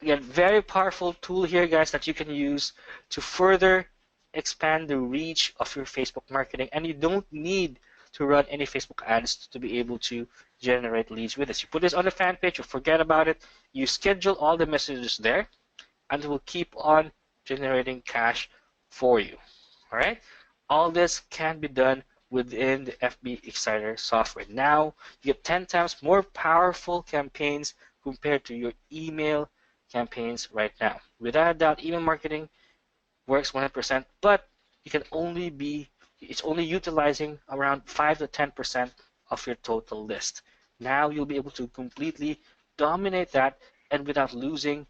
Again, very powerful tool here, guys, that you can use to further expand the reach of your Facebook marketing, and you don't need to run any Facebook ads to be able to generate leads with this. You put this on the fan page, you forget about it, you schedule all the messages there, and it will keep on generating cash for you. All right? All this can be done within the FB Exciter software. Now, you get 10 times more powerful campaigns compared to your email campaigns right now. Without a doubt, email marketing works 100%, but you can only be it's only utilizing around 5 to 10% of your total list. Now you'll be able to completely dominate that and without losing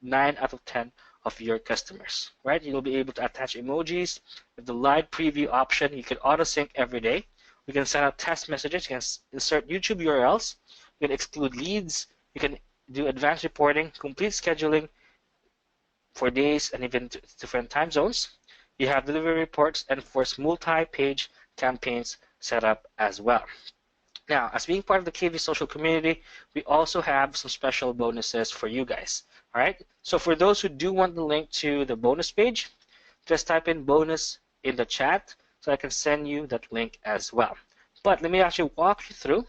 9 out of 10 of your customers, right? You'll be able to attach emojis with the live preview option. You can auto sync every day. We can send out test messages. You can insert YouTube URLs. You can exclude leads. You can do advanced reporting, complete scheduling for days and even different time zones. You have delivery reports and of course multi-page campaigns set up as well. Now, as being part of the KV social community, we also have some special bonuses for you guys. All right. So for those who do want the link to the bonus page, just type in bonus in the chat so I can send you that link as well. But let me actually walk you through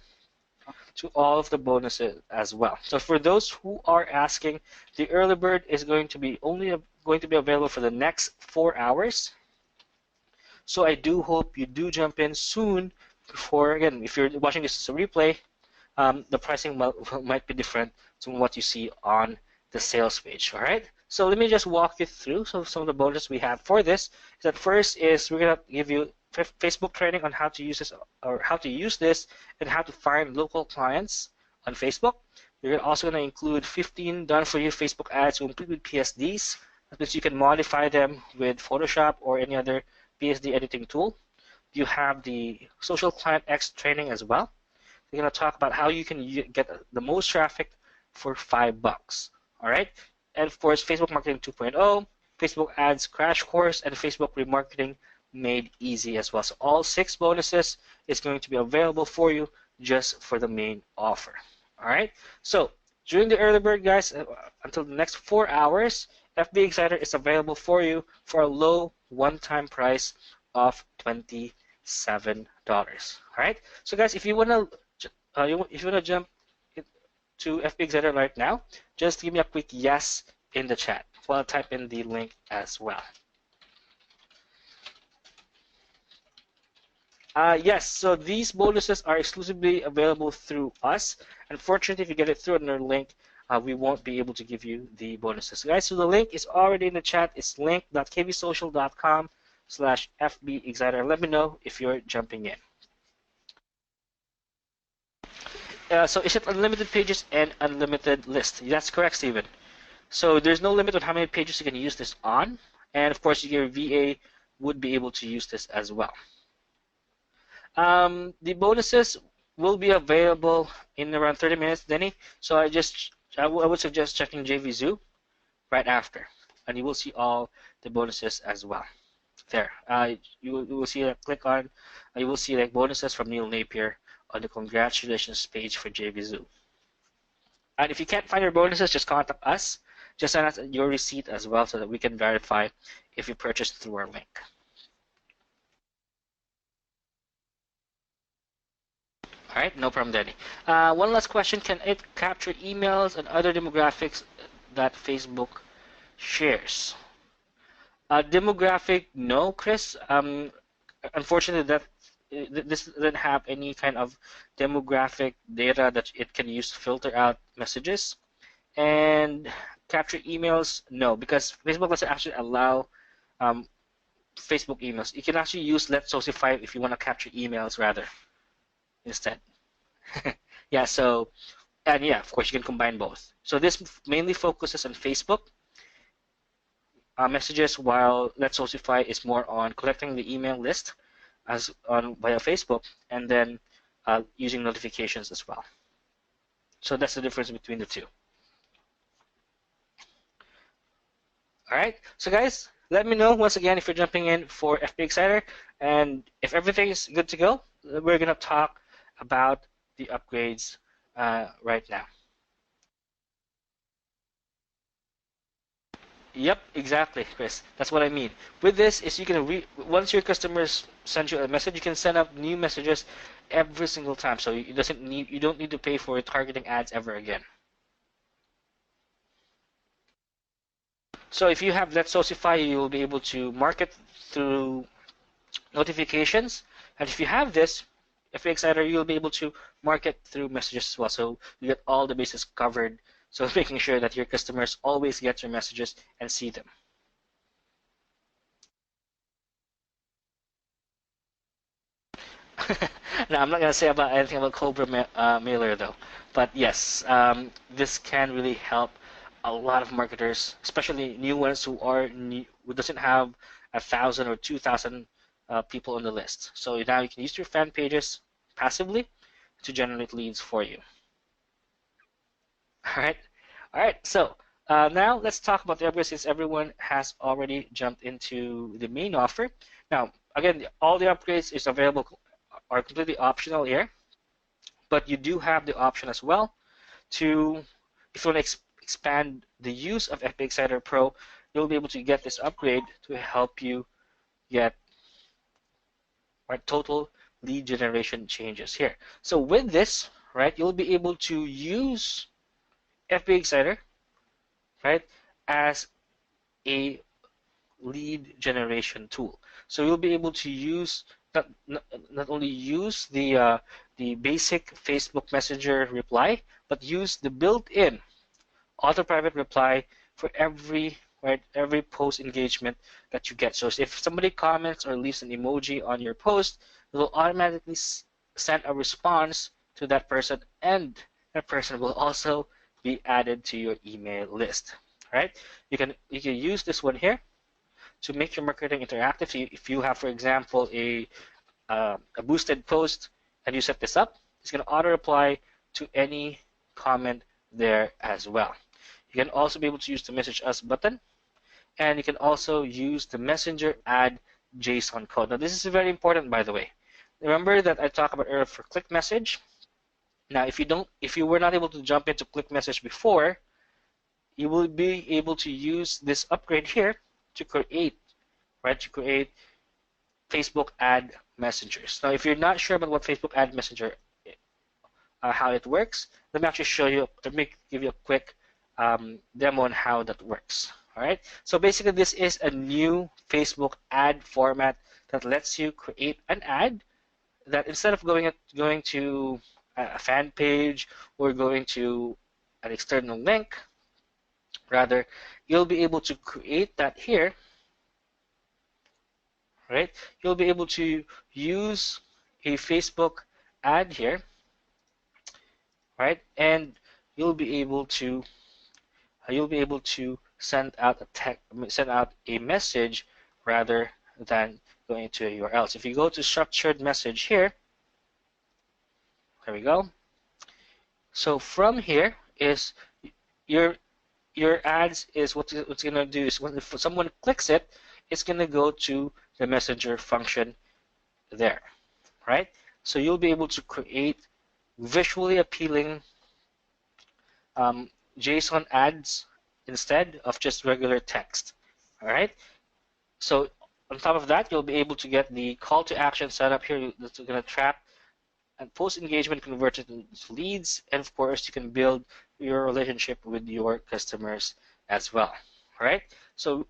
to all of the bonuses as well. So for those who are asking, the early bird is going to be available for the next 4 hours. So I do hope you do jump in soon before, again, if you're watching this as a replay, the pricing might be different from what you see on the sales page. All right. So let me just walk you through some of the bonuses we have for this. That first is we're gonna give you Facebook training on how to use this and how to find local clients on Facebook. You're also going to include 15 done-for-you Facebook ads complete with PSDs. That means you can modify them with Photoshop or any other PSD editing tool. You have the Social Client X training as well. We're going to talk about how you can get the most traffic for $5. All right, and of course, Facebook Marketing 2.0, Facebook Ads Crash Course, and Facebook Remarketing Made Easy as well. So all 6 bonuses is going to be available for you just for the main offer. All right. So during the early bird, guys, until the next 4 hours, FB Exciter is available for you for a low one-time price of $27. All right. So guys, if you wanna jump to FB Exciter right now, just give me a quick yes in the chat while I type in the link as well. Yes, so these bonuses are exclusively available through us. Unfortunately, if you get it through another link, we won't be able to give you the bonuses. Guys, so the link is already in the chat. It's link.kvsocial.com/FBExciter. Let me know if you're jumping in. So is it unlimited pages and unlimited list? That's correct, Steven. So there's no limit on how many pages you can use this on. And of course, your VA would be able to use this as well. The bonuses will be available in around 30 minutes, Denny. So I would suggest checking JVZoo right after, and you will see all the bonuses as well. There, you will see click on. You will see like bonuses from Neil Napier on the congratulations page for JVZoo. And if you can't find your bonuses, just contact us. Just send us your receipt as well so that we can verify if you purchased through our link. All right, no problem, Danny. One last question: can it capture emails and other demographics that Facebook shares? Demographic, no, Chris. Unfortunately, this doesn't have any kind of demographic data that it can use to filter out messages. And capture emails, no, because Facebook doesn't actually allow Facebook emails. You can actually use Let's Socify if you want to capture emails rather instead. Yeah, so, and yeah, of course you can combine both. So this mainly focuses on Facebook messages, while Let's Socify is more on collecting the email list as on via Facebook, and then using notifications as well. So that's the difference between the two. All right, so guys, let me know once again if you're jumping in for FB Exciter, and if everything is good to go, we're gonna talk about the upgrades right now. Yep, exactly, Chris. That's what I mean. With this, is you can once your customers send you a message, you can send out new messages every single time. So you don't need to pay for targeting ads ever again. So if you have Let's Socify, you will be able to market through notifications, and if you have this, FB Exciter, you'll be able to market through messages as well. So you get all the bases covered. So making sure that your customers always get your messages and see them. Now, I'm not gonna say about anything about Cobra Mailer though, but yes, this can really help a lot of marketers, especially new ones who are new, who doesn't have 1,000 or 2,000 people on the list. So now you can use your fan pages passively to generate leads for you. All right, all right. So now let's talk about the upgrades since everyone has already jumped into the main offer. Now, again, all the upgrades is available are completely optional here, but you do have the option as well to, if you want to expand the use of FBA Exciter Pro, you'll be able to get this upgrade to help you get total lead generation changes here. So with this, right, you'll be able to use FBA Exciter, right, as a lead generation tool. So you'll be able to use not only use the basic Facebook Messenger reply, but use the built-in auto private reply for every post engagement that you get. So if somebody comments or leaves an emoji on your post, it will automatically send a response to that person, and that person will also be added to your email list. Right? You can use this one here to make your marketing interactive. If you have, for example, a boosted post and you set this up, it's going to auto reply to any comment there as well. You can also be able to use the message us button, and you can also use the messenger add JSON code. Now this is very important, by the way. Remember that I talked about earlier for click message. Now if you were not able to jump into click message before, you will be able to use this upgrade here to create Facebook ad messengers. Now if you're not sure about what Facebook ad messenger how it works, let me actually show you, let me give you a quick demo on how that works. All right, so basically this is a new Facebook ad format that lets you create an ad that instead of going to a fan page or going to an external link, rather you'll be able to create that here. Right, you'll be able to use a Facebook ad here, right, and you'll be able to send out a message rather than going to a URL. So if you go to structured message here, there we go. So from here is your ads is what's going to do is when if someone clicks it, it's going to go to the messenger function there, right? So you'll be able to create visually appealing JSON ads instead of just regular text. All right. So on top of that, you'll be able to get the call to action set up here that's going to trap and post engagement converted into leads, and of course you can build your relationship with your customers as well. All right. So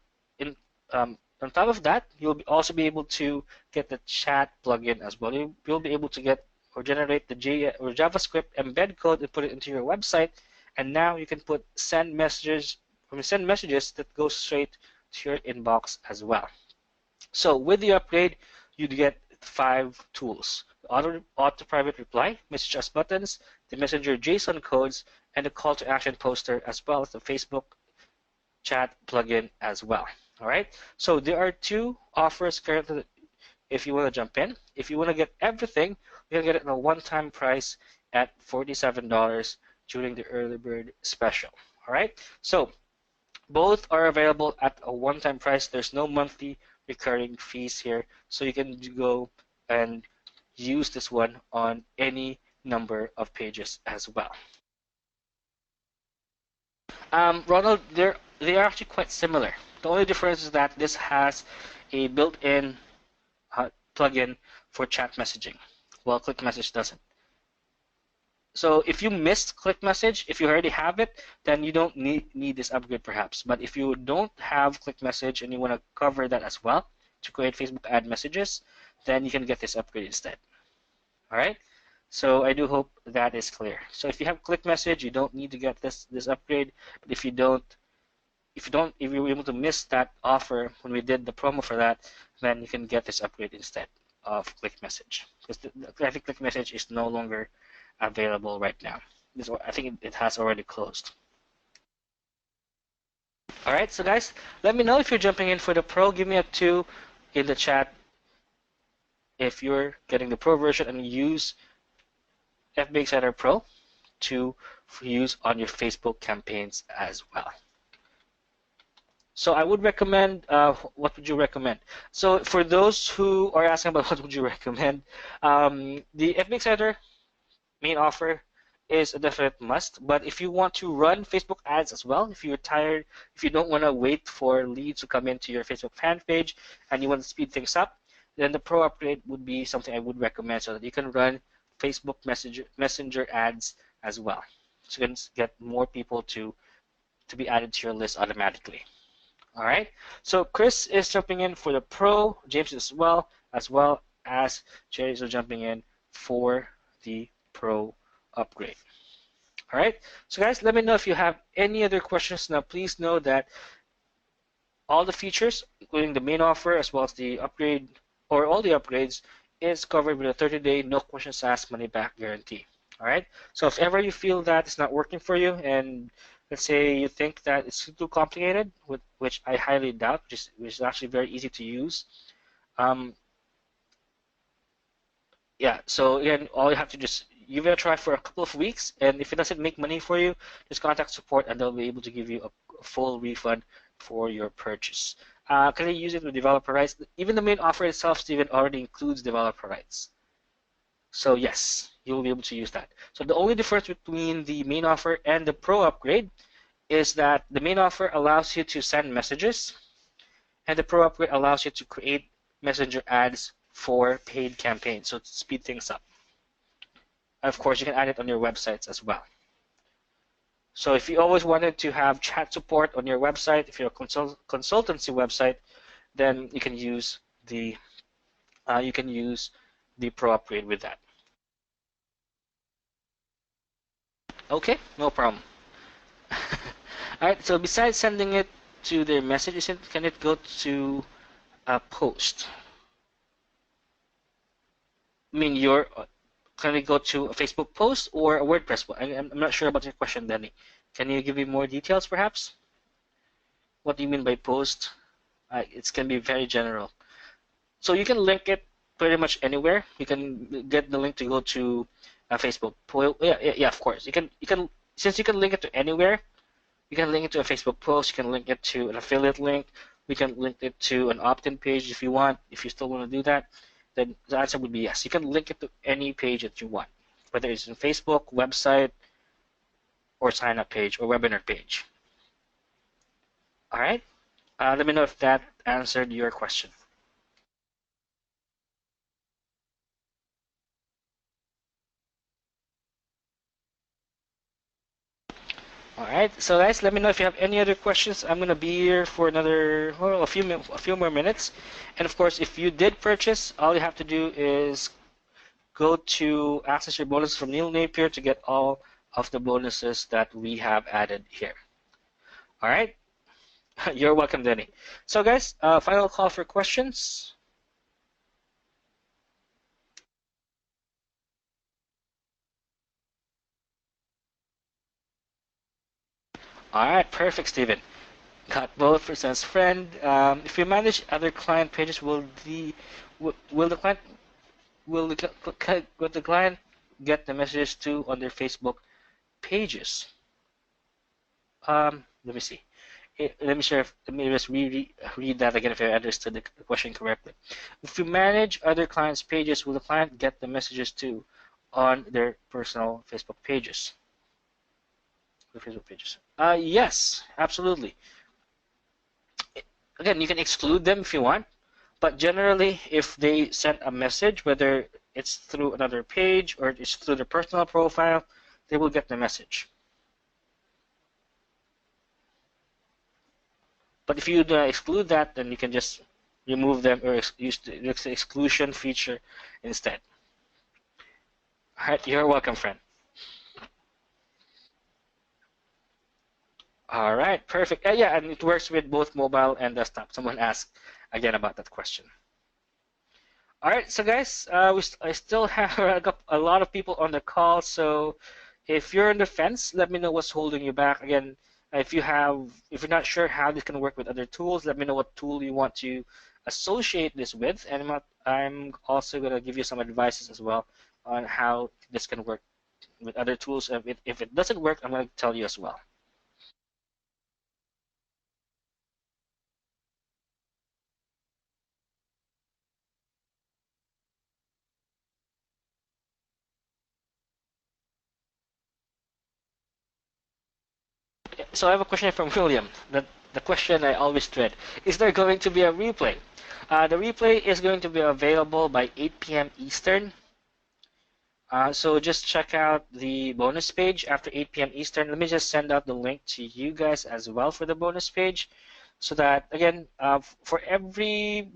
on top of that, you'll also be able to get the chat plugin as well. You'll be able to get or generate the JavaScript embed code and put it into your website, and now you can send messages that go straight to your inbox as well. So with the upgrade, you'd get 5 tools: auto private reply, message us buttons, the messenger JSON codes, and the call to action poster, as well as the Facebook chat plugin as well. All right, so there are 2 offers currently if you want to jump in. If you want to get everything, you can get it at a one-time price at $47 during the early bird special. All right, so both are available at a one-time price. There's no monthly recurring fees here, so you can go and use this one on any number of pages as well. Ronald, they are actually quite similar. The only difference is that this has a built-in plugin for chat messaging, while Click Message doesn't. So if you missed Click Message, if you already have it, then you don't need this upgrade perhaps. But if you don't have Click Message and you want to cover that as well to create Facebook ad messages, then you can get this upgrade instead. All right. So I do hope that is clear. So if you have Click Message, you don't need to get this upgrade. But if you were able to miss that offer when we did the promo for that, then you can get this upgrade instead of Click Message. because the click message is no longer available right now. I think it has already closed. All right, so guys, let me know if you're jumping in for the Pro. Give me a 2 in the chat if you're getting the Pro version and use FB Exciter Pro to use on your Facebook campaigns as well. So I would recommend, what would you recommend? So for those who are asking about what would you recommend, the FB Exciter main offer is a definite must. But if you want to run Facebook ads as well, if you're tired, if you don't want to wait for leads to come into your Facebook fan page and you want to speed things up, then the Pro upgrade would be something I would recommend so that you can run Facebook Messenger ads as well. So you can get more people to be added to your list automatically. All right. So Chris is jumping in for the Pro, James as well as Jerry is jumping in for the Pro upgrade. All right. So guys, let me know if you have any other questions. Now, please know that all the features, including the main offer as well as the upgrade or all the upgrades, is covered with a 30-day no questions asked money back guarantee. All right. So if ever you feel that it's not working for you, and let's say you think that it's too complicated, which I highly doubt, which is actually very easy to use. Yeah. So again, all you have to just give it a try for a couple of weeks, and if it doesn't make money for you, just contact support, and they'll be able to give you a full refund for your purchase. Can I use it with developer rights? Even the main offer itself, Steven, already includes developer rights. So yes, you will be able to use that. So the only difference between the main offer and the Pro upgrade is that the main offer allows you to send messages, and the Pro upgrade allows you to create messenger ads for paid campaigns, so to speed things up. Of course, you can add it on your websites as well. So if you always wanted to have chat support on your website, if you're a consultancy website, then you can use the Pro upgrade with that. Okay, no problem. All right. So besides sending it to their messages, can it go to a post? I mean, can it go to a Facebook post or a WordPress? I'm not sure about your question, Danny. Can you give me more details, perhaps? What do you mean by post? It can be very general. So you can link it pretty much anywhere. You can get the link to go to Facebook. Yeah, of course. You can since you can link it to anywhere. You can link it to a Facebook post. You can link it to an affiliate link. We can link it to an opt-in page if you want. If you still want to do that, then the answer would be yes. You can link it to any page that you want, whether it's in Facebook, website, or sign-up page, or webinar page. All right. Let me know if that answered your question. All right, so guys, let me know if you have any other questions. I'm gonna be here for another a few more minutes, and of course, if you did purchase, all you have to do is go to access your bonus from Neil Napier to get all of the bonuses that we have added here. All right, you're welcome, Denny. So guys, final call for questions. All right, perfect, Steven. Got both presents friend. If you manage other client pages, will the client get the messages too on their Facebook pages? Let me see. Let me just read that again if I understood the question correctly. If you manage other clients' pages, will the client get the messages too on their personal Facebook pages? The Facebook pages. Yes, absolutely. Again, you can exclude them if you want, but generally, if they send a message, whether it's through another page or it's through their personal profile, they will get the message. But if you exclude that, then you can just remove them or use the exclusion feature instead. All right, you're welcome, friend. All right, perfect. Yeah, and it works with both mobile and desktop. Someone asked again about that question. All right, so guys, I still have I got a lot of people on the call, so if you're on the fence, let me know what's holding you back. Again, if you're not sure how this can work with other tools, let me know what tool you want to associate this with, and I'm also gonna give you some advices as well on how this can work with other tools. If it doesn't work, I'm gonna tell you as well. So I have a question from William. The question I always dread. Is there going to be a replay? The replay is going to be available by 8 p.m. Eastern. So just check out the bonus page after 8 p.m. Eastern. Let me just send out the link to you guys as well for the bonus page, so that again, for every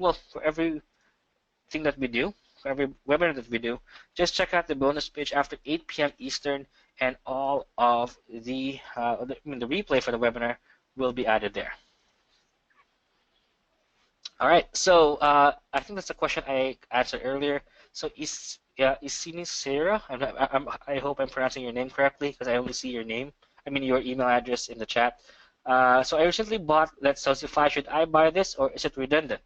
thing that we do, for every webinar that we do, just check out the bonus page after 8 p.m. Eastern, and all of the replay for the webinar will be added there. All right, so I think that's a question I answered earlier. So Isini Sarah, I hope I'm pronouncing your name correctly because I only see your name. I mean your email address in the chat. So I recently bought Let's Socify. Should I buy this or is it redundant?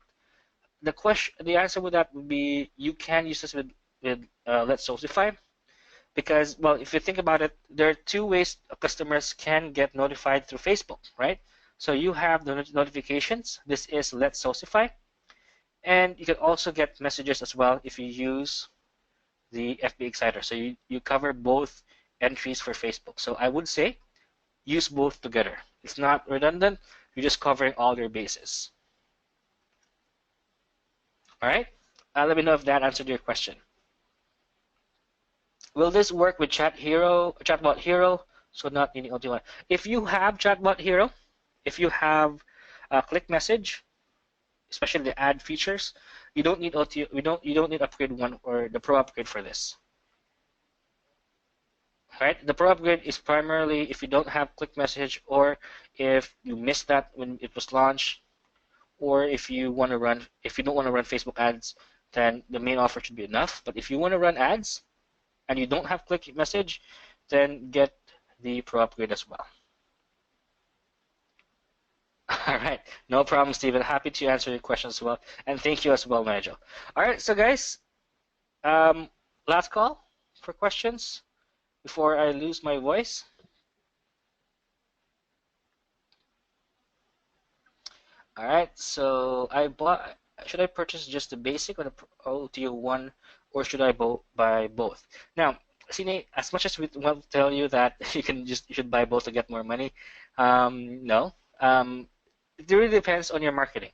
The answer with that would be you can use this with Let's Socify, because, well, if you think about it, there are two ways customers can get notified through Facebook, right? So you have the notifications. This is Let's Socify. And you can also get messages as well if you use the FB Exciter. So you cover both entries for Facebook. So I would say use both together. It's not redundant. You're just covering all your bases. All right? Let me know if that answered your question. Will this work with Chatbot Hero? So not needing OT1. If you have Chatbot Hero, if you have Click Message, especially the ad features, you don't need OT. You don't need upgrade 1 or the Pro upgrade for this. Right? The Pro upgrade is primarily if you don't have Click Message, or if you missed that when it was launched, or if you don't want to run Facebook ads, then the main offer should be enough. But if you want to run ads and you don't have Click Message, then get the Pro upgrade as well. All right, no problem, Steven. Happy to answer your questions as well, and thank you as well, Nigel. All right, so guys, last call for questions before I lose my voice. All right, so should I purchase just the basic or the OTO1, or should I buy both? Now, Sine, as much as we want to tell you that you should buy both to get more money, no. It really depends on your marketing.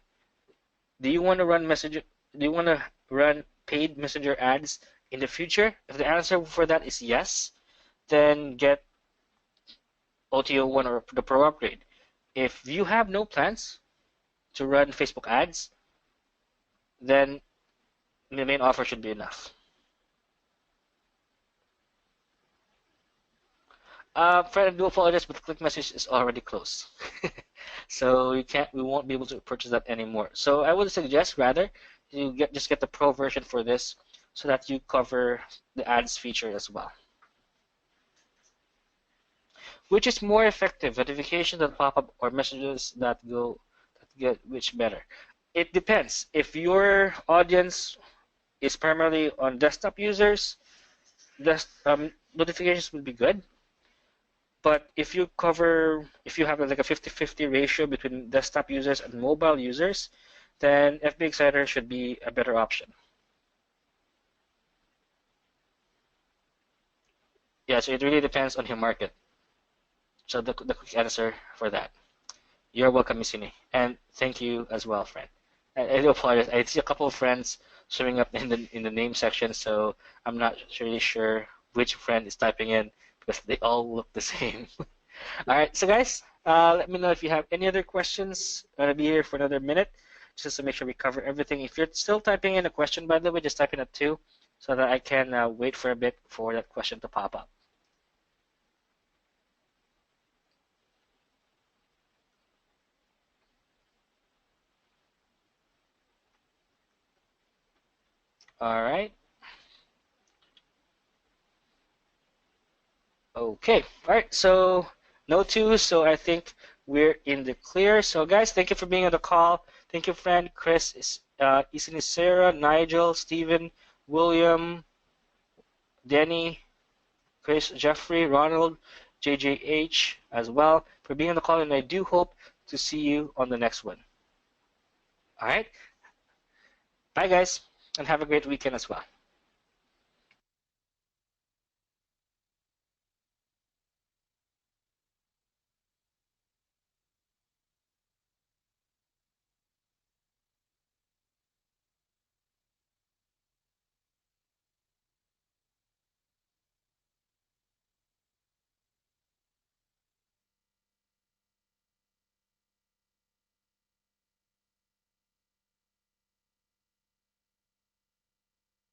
Do you want to run paid messenger ads in the future? If the answer for that is yes, then get OTO1 or the Pro upgrade. If you have no plans to run Facebook ads, then the main offer should be enough. Fred, I do apologize, but the Click Message is already closed. So we won't be able to purchase that anymore. So I would suggest rather you just get the Pro version for this, so that you cover the ads feature as well. Which is more effective, notifications that pop up or messages that get which better? It depends. If your audience is primarily on desktop users, notifications would be good. But if you have like a 50-50 ratio between desktop users and mobile users, then FB Exciter should be a better option. Yeah, so it really depends on your market. So the quick answer for that. You're welcome, Missini. And thank you as well, friend. I do apologize. I see a couple of friends showing up in the name section, so I'm not really sure which friend is typing in because they all look the same. All right, so guys, let me know if you have any other questions. I'm gonna be here for another minute just to make sure we cover everything. If you're still typing in a question, by the way, just type in a 2 so that I can wait for a bit for that question to pop up. All right. Okay. All right. So no twos. So I think we're in the clear. So guys, thank you for being on the call. Thank you, friend Chris, Sarah, Nigel, Stephen, William, Denny, Chris, Jeffrey, Ronald, JJH as well for being on the call, and I do hope to see you on the next one. All right. Bye, guys, and have a great weekend as well.